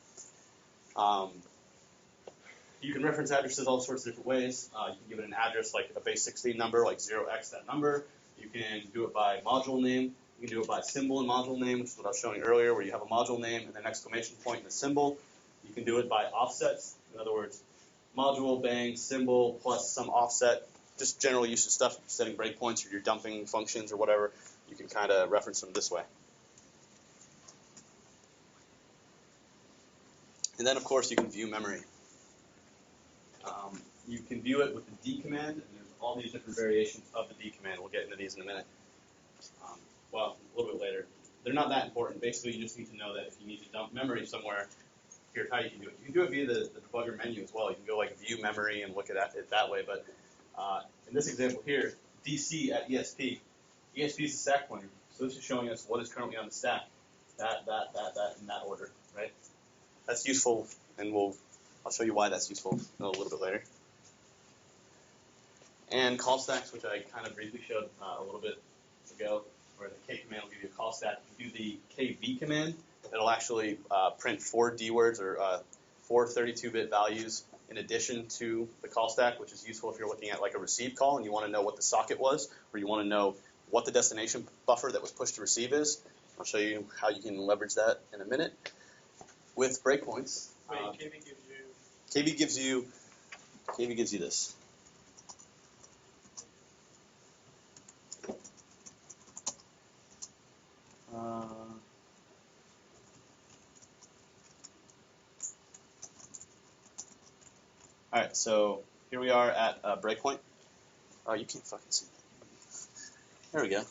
You can reference addresses all sorts of different ways. You can give it an address like a base 16 number, like 0x that number. You can do it by module name. You can do it by symbol and module name, which is what I was showing earlier, where you have a module name and an exclamation point and a symbol. You can do it by offsets. In other words, module, bang, symbol, plus some offset. Just general use of stuff, if you're setting breakpoints or you're dumping functions or whatever, you can kind of reference them this way. And then, of course, you can view memory. You can view it with the D command, and there's all these different variations of the D command. We'll get into these in a minute. Well, a little bit later. They're not that important. Basically, you just need to know that if you need to dump memory somewhere, here's how you can do it. You can do it via the debugger menu as well. You can go like view memory and look at it that way. But in this example here, DC at ESP. ESP is the stack pointer. So this is showing us what is currently on the stack. That, in that order, right? That's useful, and I'll show you why that's useful a little bit later. And call stacks, which I kind of briefly showed a little bit ago, where the K command will give you a call stack. If you do the KV command, it'll actually print 4 D words or 4 32-bit values in addition to the call stack, which is useful if you're looking at like a receive call and you want to know what the socket was, or you want to know what the destination buffer that was pushed to receive is. I'll show you how you can leverage that in a minute. With breakpoints, Wait, KV gives you this. All right, so here we are at breakpoint. Oh, you can't fucking see. There we go.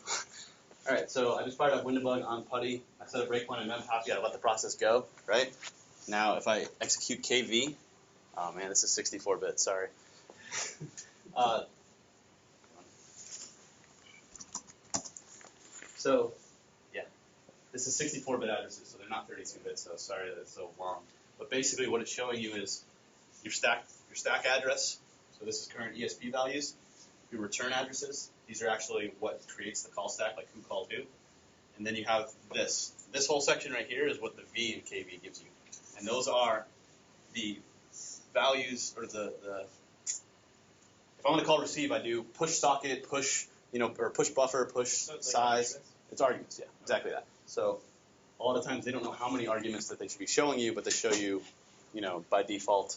All right, so I just fired up Windowbug on PuTTY. I set a breakpoint on memcopy. I let the process go, right? Now, if I execute KV, oh man, this is 64-bit. Sorry. So, yeah, this is 64-bit addresses, so they're not 32-bit. So sorry that it's so long. But basically, what it's showing you is your stack address. So this is current ESP values. Your return addresses. These are actually what creates the call stack, like who called who. And then you have this. This whole section right here is what the V in KV gives you. And those are the values, or the if I want to call receive, I do push socket, push, or push buffer, push size. Like it's arguments, yeah, exactly that. So a lot of times they don't know how many arguments that they should be showing you, but they show you, by default,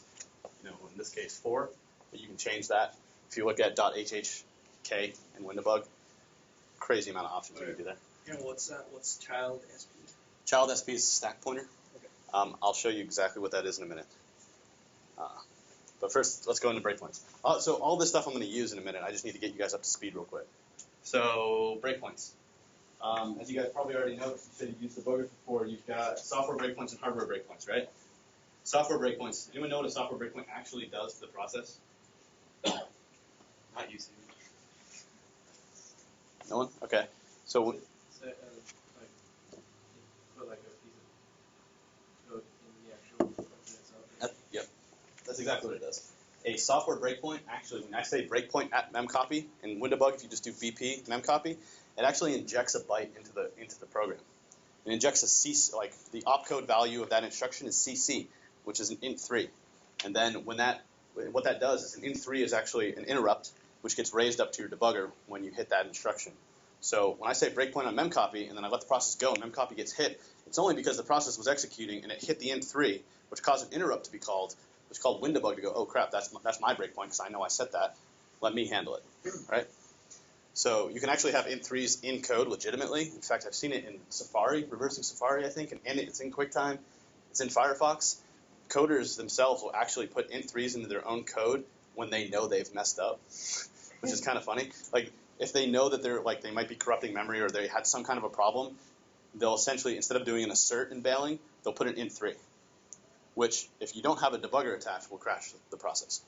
in this case 4, but you can change that. If you look at .hhk in Windowbug, crazy amount of options you can do there. And what's child SP? Child SP is a stack pointer. Okay. I'll show you exactly what that is in a minute. But first, let's go into breakpoints. So all this stuff I'm going to use in a minute. I just need to get you guys up to speed real quick. So breakpoints. As you guys probably already know, you said you've used debuggers before. You've got software breakpoints and hardware breakpoints, right? Software breakpoints. Anyone know what a software breakpoint actually does to the process? Not using. No one? Okay. So Put like a piece of code in the actual function itself. Yep. That's exactly what it does. A software breakpoint, actually, when I say breakpoint at memcopy in Windowbug, if you just do BP memcopy, it actually injects a byte into the program. It injects a CC, like the opcode value of that instruction is CC, which is an int3. And then what that does is an int3 is actually an interrupt, which gets raised up to your debugger when you hit that instruction. So when I say breakpoint on memcopy and then I let the process go and memcopy gets hit, it's only because the process was executing and it hit the int3, which caused an interrupt to be called, which called Windowbug to go, oh crap, that's my breakpoint because I know I set that. Let me handle it, right? So you can actually have int3s in code legitimately. In fact, I've seen it in Safari, reversing Safari, I think, and it's in QuickTime. It's in Firefox. Coders themselves will actually put int3s into their own code when they know they've messed up, which is kind of funny. Like, if they know that they might be corrupting memory or they had some kind of a problem, they'll essentially, instead of doing an assert and bailing, they'll put an int3. which, if you don't have a debugger attached, will crash the process.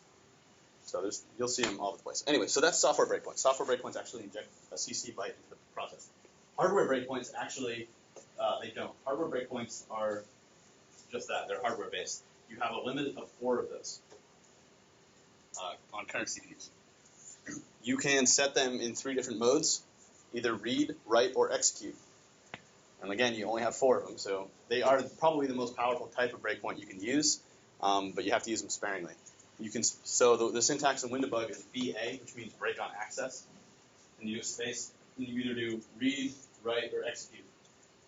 So you'll see them all over the place. Anyway, so that's software breakpoints. Software breakpoints actually inject a CC byte into the process. Hardware breakpoints actually, they don't. Hardware breakpoints are just that. They're hardware based. You have a limit of 4 of those on current CPUs. You can set them in 3 different modes, either read, write, or execute. And again, you only have 4 of them, so they are probably the most powerful type of breakpoint you can use, but you have to use them sparingly. So the syntax in WinDbg is BA, which means break on access, and you do a space, and you either do read, write, or execute.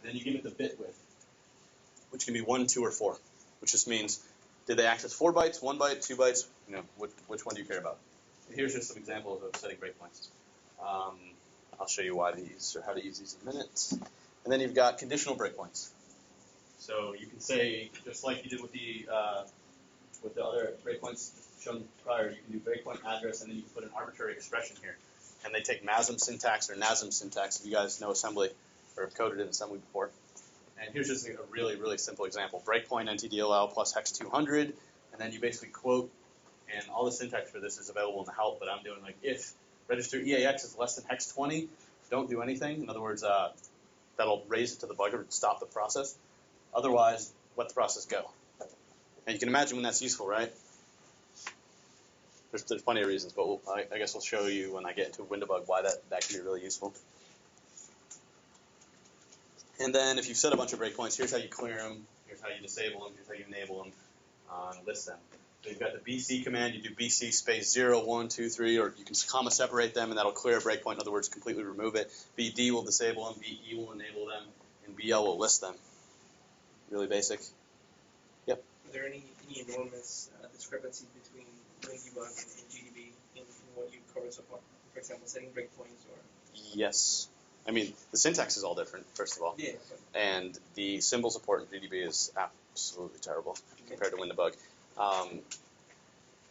And then you give it the bit width, which can be 1, 2, or 4, which just means, did they access 4 bytes, 1 byte, 2 bytes? You know, which one do you care about? And here's just some examples of setting breakpoints. I'll show you why these, or how to use these in a minute. And then you've got conditional breakpoints. So you can say, just like you did with the other breakpoints shown prior, you can do breakpoint address, and then you can put an arbitrary expression here. And they take MASM syntax or NASM syntax, if you guys know assembly or have coded in assembly before. And here's just a really, really simple example. Breakpoint NTDLL plus hex 200, and then you basically quote, and all the syntax for this is available in the help, but I'm doing like, if register EAX is less than hex 20, don't do anything. In other words, that'll raise it to the bugger and stop the process. Otherwise, let the process go. And you can imagine when that's useful, right? There's plenty of reasons, but I guess we'll show you when I get into WinDbg why that can be really useful. And then if you've set a bunch of breakpoints, here's how you clear them, here's how you disable them, here's how you enable them, and list them. So you've got the BC command, you do BC space 0, 1, 2, 3, or you can comma separate them, and that'll clear a breakpoint. In other words, completely remove it. BD will disable them, BE will enable them, and BL will list them. Really basic. Yep. Are there any enormous discrepancies between WinDbg and GDB in what you've covered so far? For example, setting breakpoints or? Yes. I mean, the syntax is all different, first of all. Yeah. And the symbol support in GDB is absolutely terrible compared to WinDbg.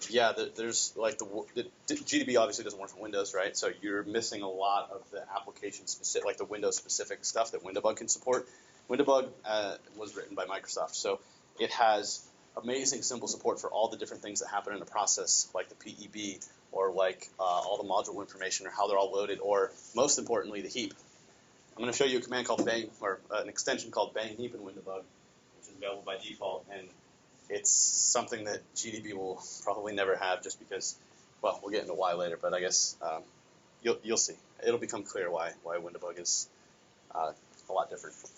Yeah, there's like the GDB obviously doesn't work for Windows, right? So you're missing a lot of the application specific, like the Windows specific stuff that WinDbg can support. WinDbg was written by Microsoft, so it has amazing symbol support for all the different things that happen in a process, like the PEB, or like all the module information, or how they're all loaded, or most importantly, the heap. I'm going to show you a command called bang, or an extension called bang heap in WinDbg, which is available by default, and it's something that GDB will probably never have, just because, well, we'll get into why later, but I guess you'll see. It'll become clear why WinDbg is a lot different from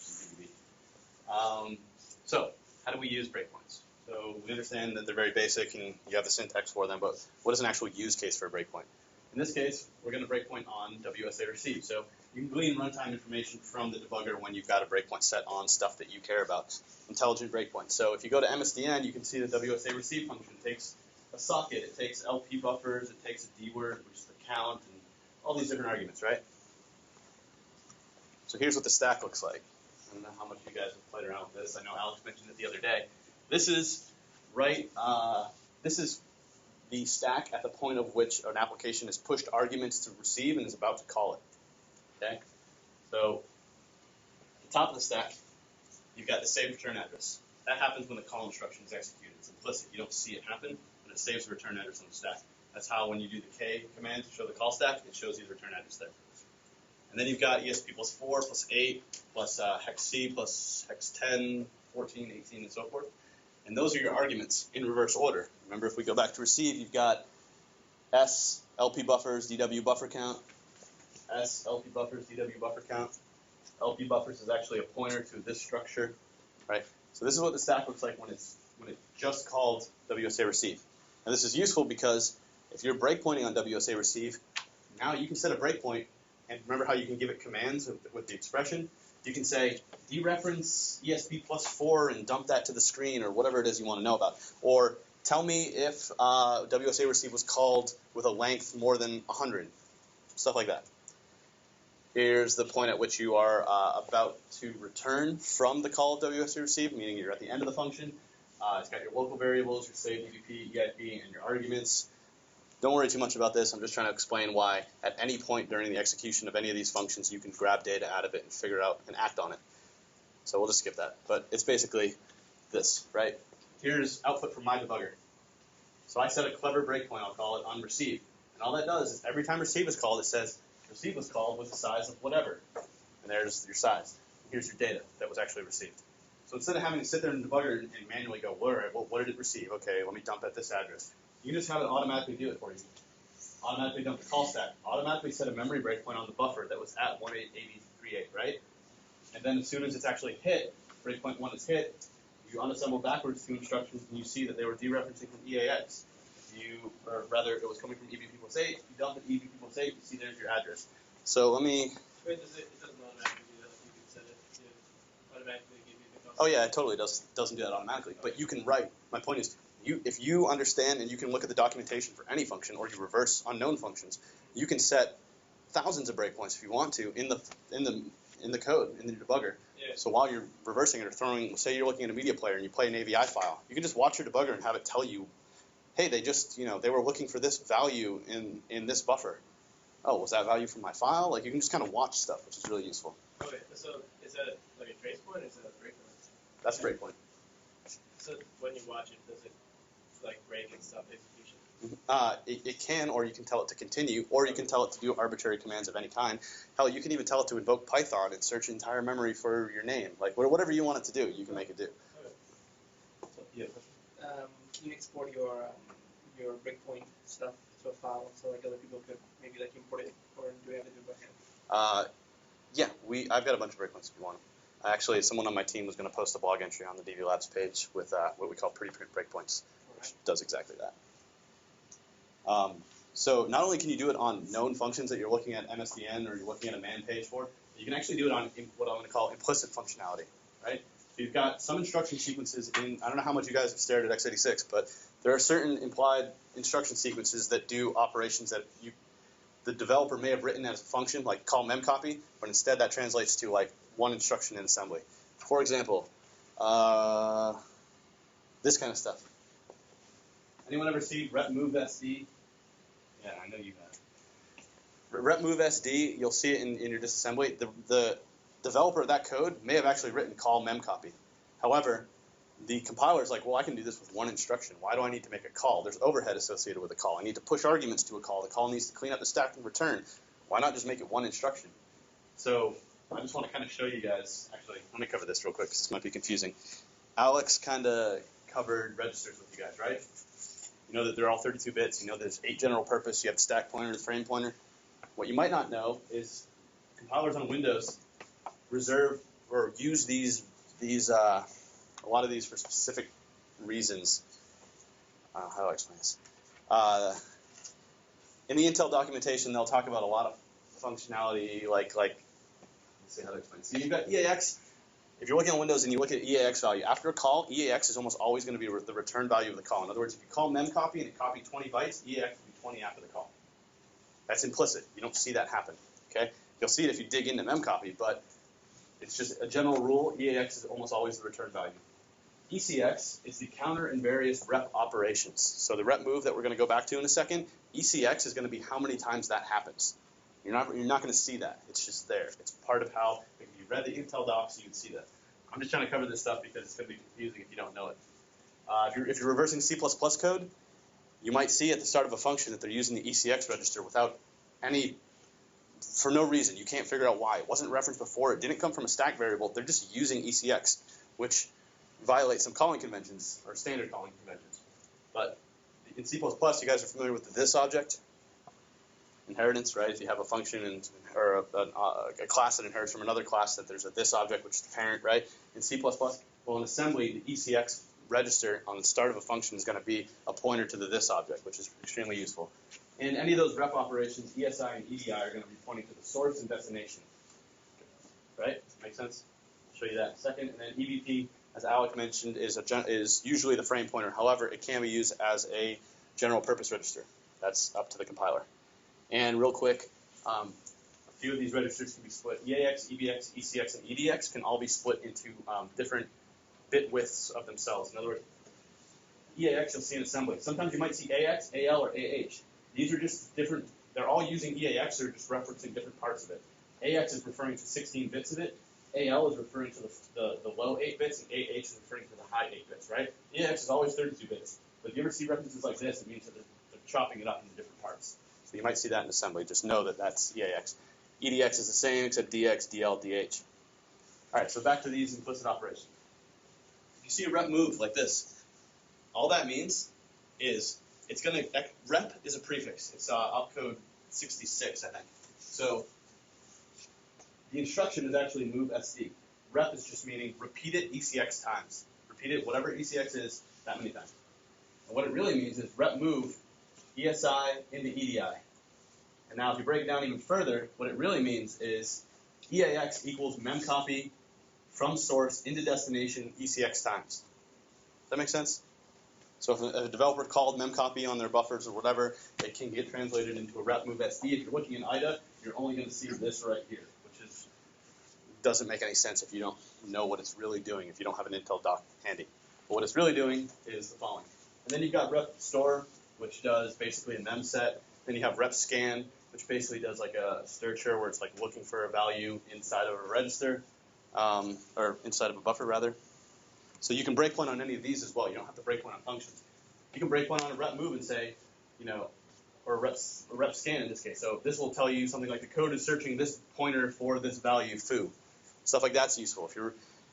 GDB. So how do we use breakpoints? So we understand that they're very basic and you have the syntax for them, but what is an actual use case for a breakpoint? In this case, we're going to breakpoint on WSA receive. So you can glean runtime information from the debugger when you've got a breakpoint set on stuff that you care about. Intelligent breakpoint. So if you go to MSDN, you can see the WSA receive function takes a socket, it takes LP buffers, it takes a D word, which is the count, and all these different arguments, right? So here's what the stack looks like. I don't know how much you guys have played around with this. I know Alex mentioned it the other day. This is this is the stack at the point of which an application has pushed arguments to receive and is about to call it. Okay? So at the top of the stack, you've got the save return address. That happens when the call instruction is executed. It's implicit. You don't see it happen, but it saves the return address on the stack. That's how when you do the K command to show the call stack, it shows you the return address there. And then you've got ESP plus 4 plus 8 plus hex C plus hex 10, 14, 18, and so forth. And those are your arguments in reverse order. Remember, if we go back to receive, you've got S, LP buffers, DW buffer count, S, LP buffers, DW buffer count. LP buffers is actually a pointer to this structure, right? So this is what the stack looks like when it just called WSA receive. And this is useful because if you're breakpointing on WSA receive, now you can set a breakpoint, and remember how you can give it commands with the expression? You can say dereference ESP plus 4 and dump that to the screen, or whatever it is you want to know about. Or tell me if WSA receive was called with a length more than 100, stuff like that. Here's the point at which you are about to return from the call of WSA receive, meaning you're at the end of the function. It's got your local variables, your save EVP, EIP, and your arguments. Don't worry too much about this. I'm just trying to explain why at any point during the execution of any of these functions, you can grab data out of it and figure out and act on it. So we'll just skip that. But it's basically this, right? here's output from my debugger. So I set a clever breakpoint, I'll call it, on receive. And all that does is every time receive is called, it says receive was called with the size of whatever. And there's your size. Here's your data that was actually received. So instead of having to sit there in the debugger and manually go, all right, well, what did it receive? Okay, let me dump at this address. You can just have it automatically do it for you. Automatically dump the call stack. Automatically set a memory breakpoint on the buffer that was at 188.38, right? And then as soon as it's actually hit, breakpoint 1 is hit, you unassemble backwards 2 instructions and you see that they were dereferencing from EAX. Or rather, it was coming from EBP plus 8. You dump it EBP plus 8, you see there's your address. So let me... Wait, it doesn't automatically do that. You can set it to automatically give you the cost. Oh yeah, it totally doesn't do that automatically. Okay. But you can write. My point is, if you understand and you can look at the documentation for any function, or you reverse unknown functions, you can set thousands of breakpoints if you want to in the code in the debugger. Yeah. So while you're reversing it or throwing, say you're looking at a media player and you play an AVI file, you can just watch your debugger and have it tell you, hey, they were looking for this value in this buffer. Oh, was that value from my file? Like, you can just kind of watch stuff, which is really useful. Okay, so is that like a trace point or is that a breakpoint? That's a breakpoint. So when you watch it, does it like break and stop execution? It can, or you can tell it to continue, or you can tell it to do arbitrary commands of any kind. Hell, you can even tell it to invoke Python and search entire memory for your name. Like, whatever you want it to do, you can make it do. Okay. So, yeah. Can you export your breakpoint stuff to a file so like other people could maybe like import it, or do we have to do it by hand? Yeah, I've got a bunch of breakpoints if you want them. Actually, someone on my team was going to post a blog entry on the DV Labs page with what we call pre-print breakpoints, which does exactly that. So not only can you do it on known functions that you're looking at MSDN or you're looking at a man page for, you can actually do it on what I'm going to call implicit functionality, right? So you've got some instruction sequences in, I don't know how much you guys have stared at x86, but there are certain implied instruction sequences that do operations that the developer may have written as a function, like call memcopy, but instead that translates to like one instruction in assembly. For example, this kind of stuff. Anyone ever see rep move SD? Yeah, I know you have. Rep move SD, you'll see it in your disassembly. The developer of that code may have actually written call memcopy. However, the compiler is like, well, I can do this with one instruction. Why do I need to make a call? There's overhead associated with a call. I need to push arguments to a call. The call needs to clean up the stack and return. Why not just make it one instruction? So I just want to kind of show you guys. Actually, let me cover this real quick because this might be confusing. Alex kind of covered registers with you guys, right? You know that they're all 32 bits. You know there's 8 general purpose. You have the stack pointer, the frame pointer. What you might not know is compilers on Windows reserve or use a lot of these for specific reasons. How do I explain this? In the Intel documentation, they'll talk about a lot of functionality, like let's see how to explain. So you've got EAX. If you're looking at Windows and you look at EAX value, after a call, EAX is almost always going to be the return value of the call. In other words, if you call memcopy and it copied 20 bytes, EAX will be 20 after the call. That's implicit. You don't see that happen. Okay? You'll see it if you dig into memcopy, but it's just a general rule. EAX is almost always the return value. ECX is the counter and various rep operations. So the rep move that we're going to go back to in a second, ECX is going to be how many times that happens. You're not going to see that. It's just there. It's part of how, if you read the Intel docs, you can see that. I'm just trying to cover this stuff because it's going to be confusing if you don't know it. If you're reversing C++ code, you might see at the start of a function that they're using the ECX register for no reason. You can't figure out why. It wasn't referenced before. It didn't come from a stack variable. They're just using ECX, which violates some calling conventions or standard calling conventions. But in C++, you guys are familiar with the this object inheritance, right? If you have a function or a class that inherits from another class, that there's a this object, which is the parent, right? In C++, well, in assembly, the ECX register on the start of a function is going to be a pointer to the this object, which is extremely useful. In any of those rep operations, ESI and EDI are going to be pointing to the source and destination. Right? Make sense? I'll show you that in a second. And then EBP, as Alec mentioned, is usually the frame pointer. However, it can be used as a general purpose register. That's up to the compiler. And real quick, a few of these registers can be split. EAX, EBX, ECX, and EDX can all be split into different bit widths of themselves. In other words, EAX you'll see in assembly. Sometimes you might see AX, AL, or AH. These are just different. They're all using EAX. They're just referencing different parts of it. AX is referring to 16 bits of it. AL is referring to the low 8 bits, and AH is referring to the high 8 bits, right? EAX is always 32 bits. But if you ever see references like this, it means that they're chopping it up into different parts. So you might see that in assembly. Just know that that's EAX. EDX is the same, except DX, DL, DH. All right, so back to these implicit operations. If you see a rep move like this, all that means is it's going to, rep is a prefix. It's opcode 66, I think. So the instruction is actually move SD. Rep is just meaning repeat it ECX times. Repeat it, whatever ECX is, that many times. And what it really means is rep move ESI into EDI. And now if you break it down even further, what it really means is EAX equals memcopy from source into destination ECX times. Does that make sense? So if a developer called memcopy on their buffers or whatever, it can get translated into a rep move SD. If you're looking in IDA, you're only going to see this right here, which is doesn't make any sense if you don't know what it's really doing, if you don't have an Intel doc handy. But what it's really doing is the following. And then you've got rep store, which does basically a mem set. Then you have rep scan, which basically does like a stircher where it's like looking for a value inside of a register, or inside of a buffer rather. So you can break one on any of these as well. You don't have to break one on functions. You can break one on a rep move and say, or a rep scan in this case. So this will tell you something like the code is searching this pointer for this value foo. Stuff like that's useful.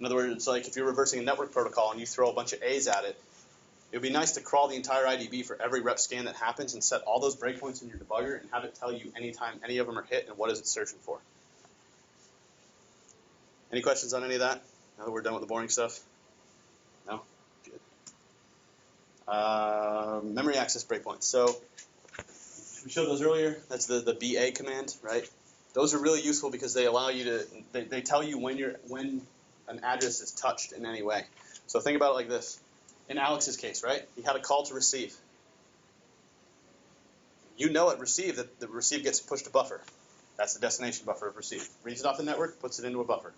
In other words, it's like if you're reversing a network protocol and you throw a bunch of A's at it, it would be nice to crawl the entire IDB for every rep scan that happens and set all those breakpoints in your debugger and have it tell you anytime any of them are hit and what is it searching for. Any questions on any of that? Now that we're done with the boring stuff? No? Good. Memory access breakpoints. So we showed those earlier. That's the BA command, right? Those are really useful because they allow you to, they tell you when an address is touched in any way. So think about it like this. In Alex's case, right? He had a call to receive. You know at receive that the receive gets pushed to buffer. That's the destination buffer of receive. Reads it off the network, puts it into a buffer.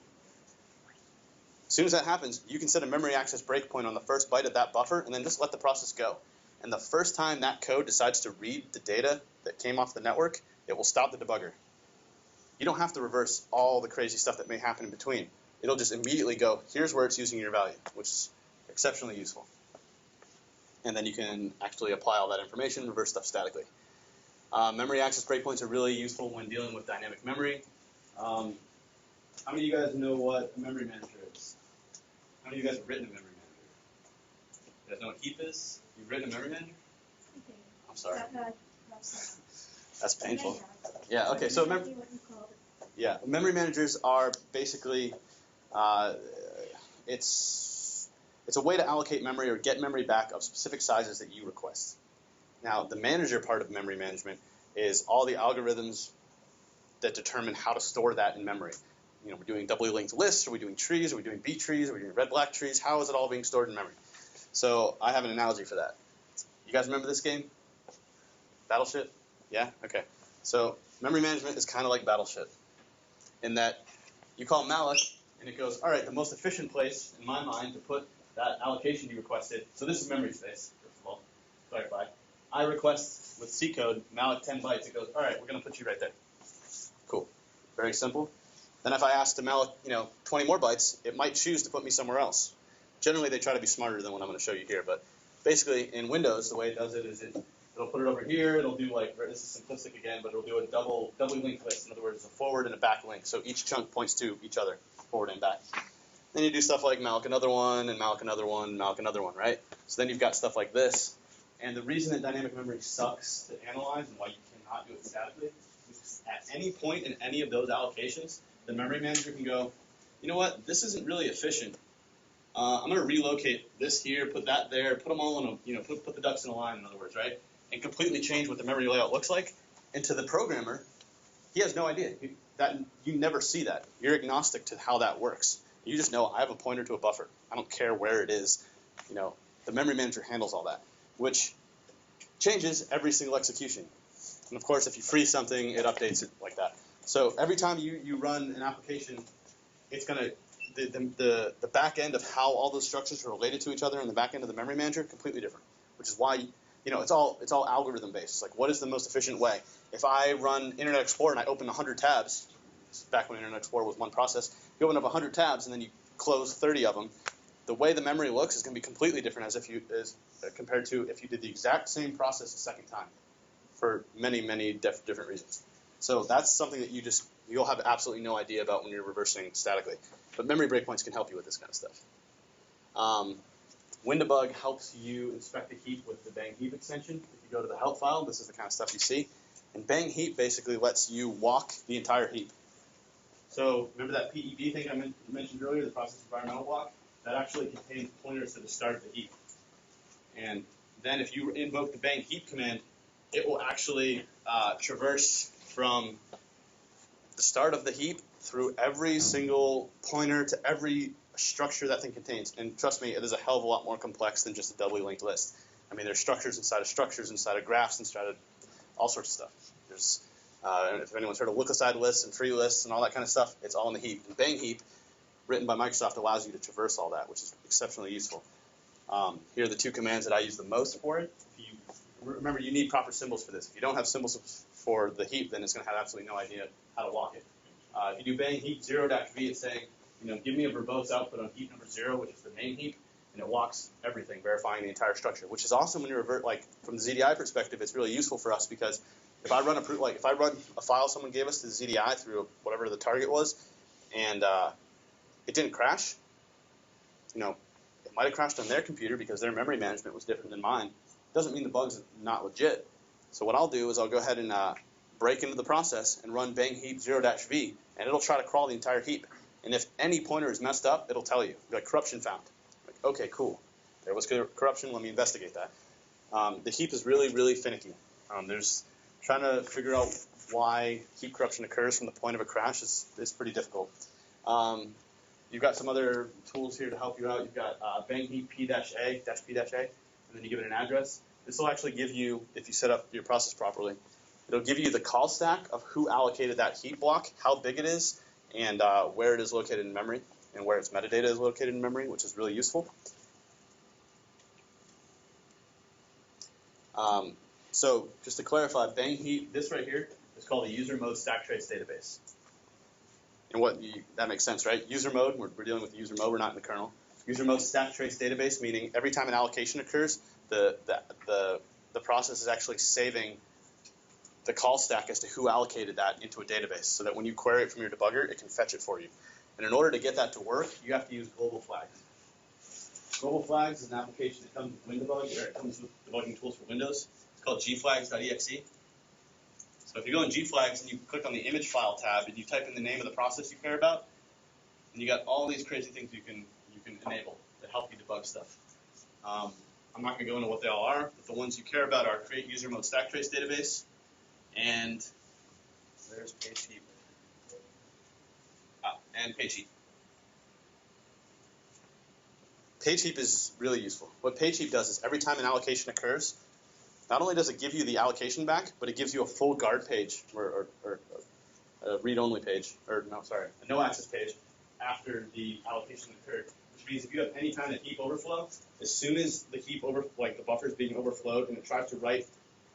As soon as that happens, you can set a memory access breakpoint on the first byte of that buffer and then just let the process go. And the first time that code decides to read the data that came off the network, it will stop the debugger. You don't have to reverse all the crazy stuff that may happen in between. It'll just immediately go, here's where it's using your value, which is exceptionally useful. And then you can actually apply all that information, reverse stuff statically. Memory access breakpoints are really useful when dealing with dynamic memory. How many of you guys know what a memory manager is? How many of you guys have written a memory manager? You guys know what heap is? You've written a memory manager? Okay. I'm sorry. That's That's painful. Yeah, okay, so memory managers are basically, it's a way to allocate memory or get memory back of specific sizes that you request. Now, the manager part of memory management is all the algorithms that determine how to store that in memory. We're doing doubly linked lists, are we doing trees, are we doing B trees, are we doing red-black trees? How is it all being stored in memory? So I have an analogy for that. You guys remember this game? Battleship? Yeah? Okay. So memory management is kind of like Battleship in that you call malloc, and it goes, all right, the most efficient place in my mind to put that allocation you requested. So this is memory space, first of all. Clarify. I request with C code, malloc 10 bytes. It goes, all right, we're going to put you right there. Cool. Very simple. Then if I ask to malloc, 20 more bytes, it might choose to put me somewhere else. Generally, they try to be smarter than what I'm going to show you here. But basically, in Windows, the way it does it is it'll put it over here. It'll do this is simplistic again, but it'll do a doubly linked list. In other words, a forward and a back link. So each chunk points to each other, forward and back. Then you do stuff like malloc another one, and malloc another one, and malloc another one, right? So then you've got stuff like this. And the reason that dynamic memory sucks to analyze and why you cannot do it statically is at any point in any of those allocations, the memory manager can go, you know what, this isn't really efficient. I'm going to relocate this here, put that there, put them all in a, put the ducks in a line, in other words, right? And completely change what the memory layout looks like. And to the programmer, he has no idea. You never see that. You're agnostic to how that works. You just know I have a pointer to a buffer. I don't care where it is. The memory manager handles all that, which changes every single execution. And of course, if you freeze something, it updates it like that. So every time you run an application, it's going to the back end of how all those structures are related to each other and the back end of the memory manager completely different, which is why it's all algorithm based. It's like, what is the most efficient way? If I run Internet Explorer and I open 100 tabs, back when Internet Explorer was one process, you open up 100 tabs and then you close 30 of them. The way the memory looks is going to be completely different compared to if you did the exact same process a second time for many, many different reasons. So that's something that you'll have absolutely no idea about when you're reversing statically. But memory breakpoints can help you with this kind of stuff. WinDbg helps you inspect the heap with the bang heap extension. If you go to the help file, this is the kind of stuff you see. And bang heap basically lets you walk the entire heap. So remember that PEB thing I mentioned earlier, the process environmental block? That actually contains pointers to the start of the heap. And then if you invoke the bang heap command, it will actually traverse from the start of the heap through every single pointer to every structure that thing contains. And trust me, it is a hell of a lot more complex than just a doubly linked list. I mean, there's structures, inside of graphs, inside of all sorts of stuff. There's, if anyone's heard of look-aside lists and free lists and all that kind of stuff, it's all in the heap. And bang heap, written by Microsoft, allows you to traverse all that, which is exceptionally useful. Here are the two commands that I use the most for it. Remember, you need proper symbols for this. If you don't have symbols for the heap, then it's going to have absolutely no idea how to walk it. If you do bang heap 0-v, it's saying, give me a verbose output on heap number 0, which is the main heap, and it walks everything, verifying the entire structure, which is awesome when you revert. Like from the ZDI perspective, it's really useful for us because if I run a file someone gave us to the ZDI through whatever the target was, and it didn't crash, it might have crashed on their computer because their memory management was different than mine. Doesn't mean the bug's not legit. So what I'll do is I'll go ahead and break into the process and run bang heap 0-v, and it'll try to crawl the entire heap. And if any pointer is messed up, it'll tell you, like corruption found. Like, okay, cool. There was corruption. Let me investigate that. The heap is really, really finicky. There's trying to figure out why heap corruption occurs from the point of a crash is pretty difficult. You've got some other tools here to help you out. You've got bang heap P-A, -P-A, and then you give it an address. This will actually give you, if you set up your process properly, it'll give you the call stack of who allocated that heap block, how big it is, and where it is located in memory, and where its metadata is located in memory, which is really useful. So just to clarify, bang heap, this right here is called a user mode stack trace database. And that makes sense, right? User mode, we're dealing with the user mode, we're not in the kernel. User mode stack trace database, meaning every time an allocation occurs, the process is actually saving the call stack as to who allocated that into a database so that when you query it from your debugger, it can fetch it for you. And in order to get that to work, you have to use global flags. Global flags is an application that comes with WinDbg, or it comes with debugging tools for Windows. It's called gflags.exe. So if you go in gflags and you click on the image file tab and you type in the name of the process you care about, and you got all these crazy things you can enable to help you debug stuff. I'm not going to go into what they all are, but the ones you care about are create user mode stack trace database, and there's page heap. And page heap. Page heap is really useful. What page heap does is every time an allocation occurs, not only does it give you the allocation back, but it gives you a full guard page or a read-only page, a no-access page after the allocation occurred. Which means if you have any kind of heap overflow, as soon as the heap the buffer is being overflowed and it tries to write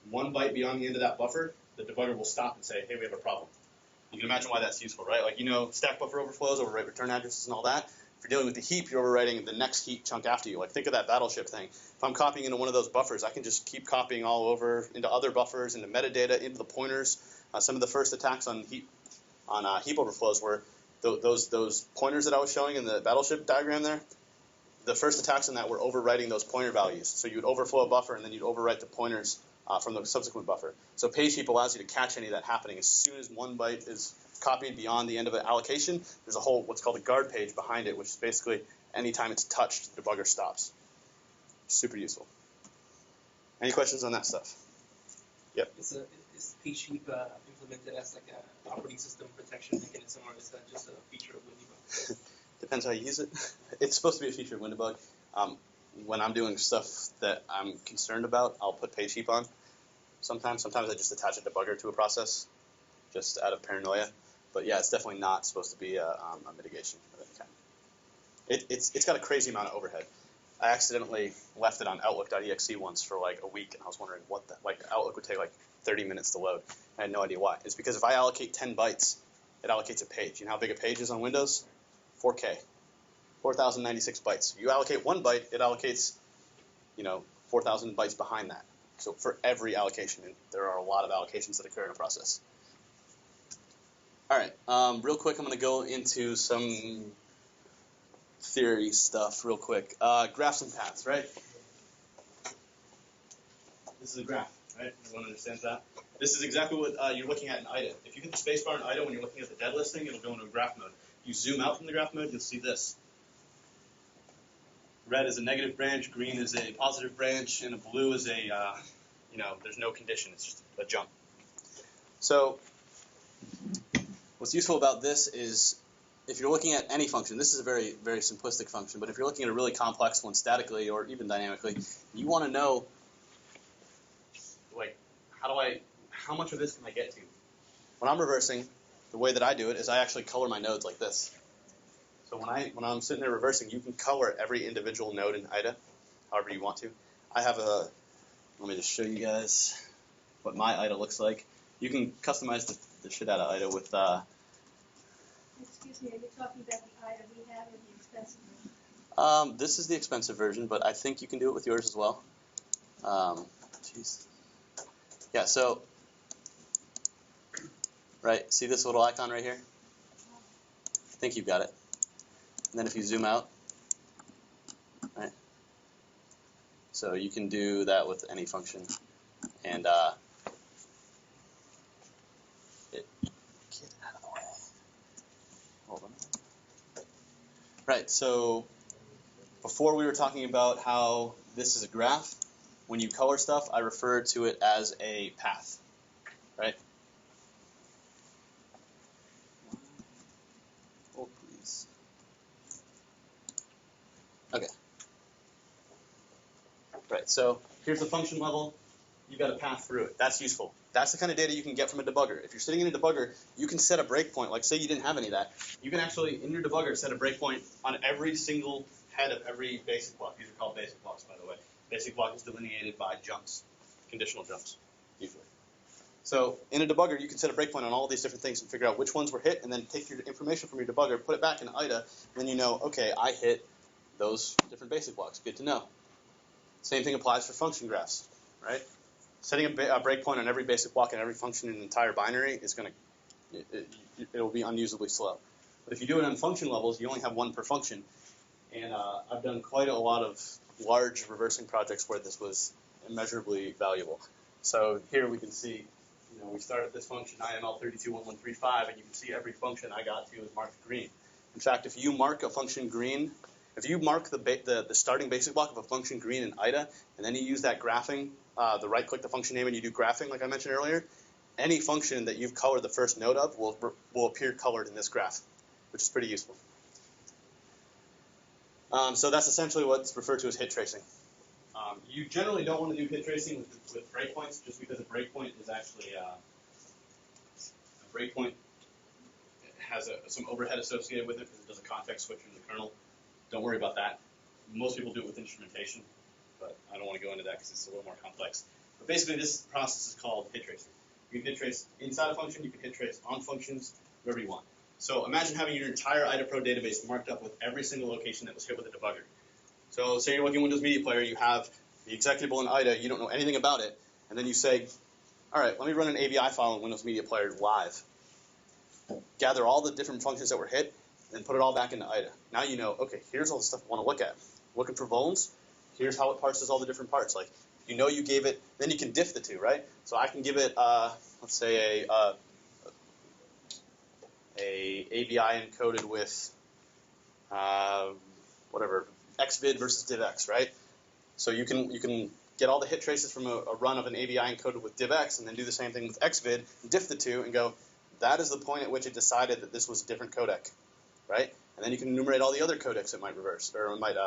1 byte beyond the end of that buffer, the debugger will stop and say, hey, we have a problem. You can imagine why that's useful, right? Like, stack buffer overflows, overwrite return addresses and all that. If you're dealing with the heap, you're overwriting the next heap chunk after you. Like, think of that battleship thing. If I'm copying into one of those buffers, I can just keep copying all over into other buffers, into metadata, into the pointers. Some of the first attacks on heap overflows were those pointers that I was showing in the battleship diagram there. The first attacks on that were overwriting those pointer values. So you would overflow a buffer, and then you'd overwrite the pointers from the subsequent buffer. So page heap allows you to catch any of that happening. As soon as 1 byte is copied beyond the end of an allocation, there's a whole what's called a guard page behind it, which is basically anytime it's touched, the debugger stops. Super useful. Any questions on that stuff? Yep. Is page heap implemented as like an operating system protection mechanism, or is that just a feature of WinDbg? Depends how you use it. It's supposed to be a feature of WinDbg. When I'm doing stuff that I'm concerned about, I'll put page heap on. Sometimes I just attach a debugger to a process, just out of paranoia. But yeah, it's definitely not supposed to be a mitigation of any kind. It's got a crazy amount of overhead. I accidentally left it on Outlook.exe once for like a week, and I was wondering Outlook would take like 30 minutes to load. I had no idea why. It's because if I allocate 10 bytes it allocates a page. You know how big a page is on Windows? 4K, 4,096 bytes. You allocate 1 byte, it allocates, 4,000 bytes behind that. So for every allocation, and there are a lot of allocations that occur in a process. All right, real quick, I'm going to go into some theory stuff real quick. Graphs and paths, right? This is a graph, right? Everyone understands that? This is exactly what you're looking at in IDA. If you hit the spacebar in IDA when you're looking at the dead listing, it'll go into a graph mode. If you zoom out from the graph mode, you'll see this. Red is a negative branch, green is a positive branch, and a blue is a, there's no condition. It's just a jump. So what's useful about this is if you're looking at any function, this is a very, very simplistic function, but if you're looking at a really complex one statically or even dynamically, you want to know, like, how much of this can I get to? When I'm reversing, the way that I do it is I actually color my nodes like this. So when I'm sitting there reversing, you can color every individual node in IDA however you want to. I have let me just show you guys what my IDA looks like. You can customize the shit out of IDA with Excuse me, are you talking about the IDA we have or the expensive version? this is the expensive version, but I think you can do it with yours as well. Yeah, so, right, see this little icon right here? I think you've got it. And then if you zoom out, right? So you can do that with any function. And get out of the way. Hold on. Right, so before we were talking about how this is a graph. When you color stuff, I refer to it as a path, right? Oh, please. Okay. Right, so here's the function level. You've got a path through it. That's useful. That's the kind of data you can get from a debugger. If you're sitting in a debugger, you can set a breakpoint. Like, say you didn't have any of that. You can actually, in your debugger, set a breakpoint on every single head of every basic block. These are called basic blocks, by the way. Basic block is delineated by jumps, conditional jumps, usually. So in a debugger, you can set a breakpoint on all of these different things and figure out which ones were hit, and then take your information from your debugger, put it back in IDA, and then you know, okay, I hit those different basic blocks. Good to know. Same thing applies for function graphs, right? Setting a breakpoint on every basic block and every function in an entire binary is going to, it'll be unusably slow. But if you do it on function levels, you only have one per function. And I've done quite a lot of large reversing projects where this was immeasurably valuable. So here we can see, we start at this function IML321135, and you can see every function I got to is marked green. In fact, if you mark a function green, if you mark the starting basic block of a function green in IDA, and then you use that graphing, the right-click the function name and you do graphing, like I mentioned earlier, any function that you've colored the first node of will appear colored in this graph, which is pretty useful. So that's essentially what's referred to as hit tracing. You generally don't want to do hit tracing with breakpoints, just because a breakpoint is actually a breakpoint has some overhead associated with it because it does a context switch in the kernel. Don't worry about that. Most people do it with instrumentation, but I don't want to go into that because it's a little more complex. But basically, this process is called hit tracing. You can hit trace inside a function, you can hit trace on functions, wherever you want. So imagine having your entire IDAPRO database marked up with every single location that was hit with a debugger. So say you're looking at Windows Media Player, you have the executable in IDA, you don't know anything about it, and then you say, all right, let me run an ABI file in Windows Media Player live. Gather all the different functions that were hit, and put it all back into IDA. Now you know, okay, here's all the stuff I want to look at. Looking for vulns, here's how it parses all the different parts. Like, you gave it, then you can diff the two, right? So I can give it, let's say a ABI encoded with whatever, xvid versus divx, right? So you can get all the hit traces from a run of an ABI encoded with divx, and then do the same thing with xvid, diff the two, and go, that is the point at which it decided that this was a different codec, right? And then you can enumerate all the other codecs it might reverse, or it might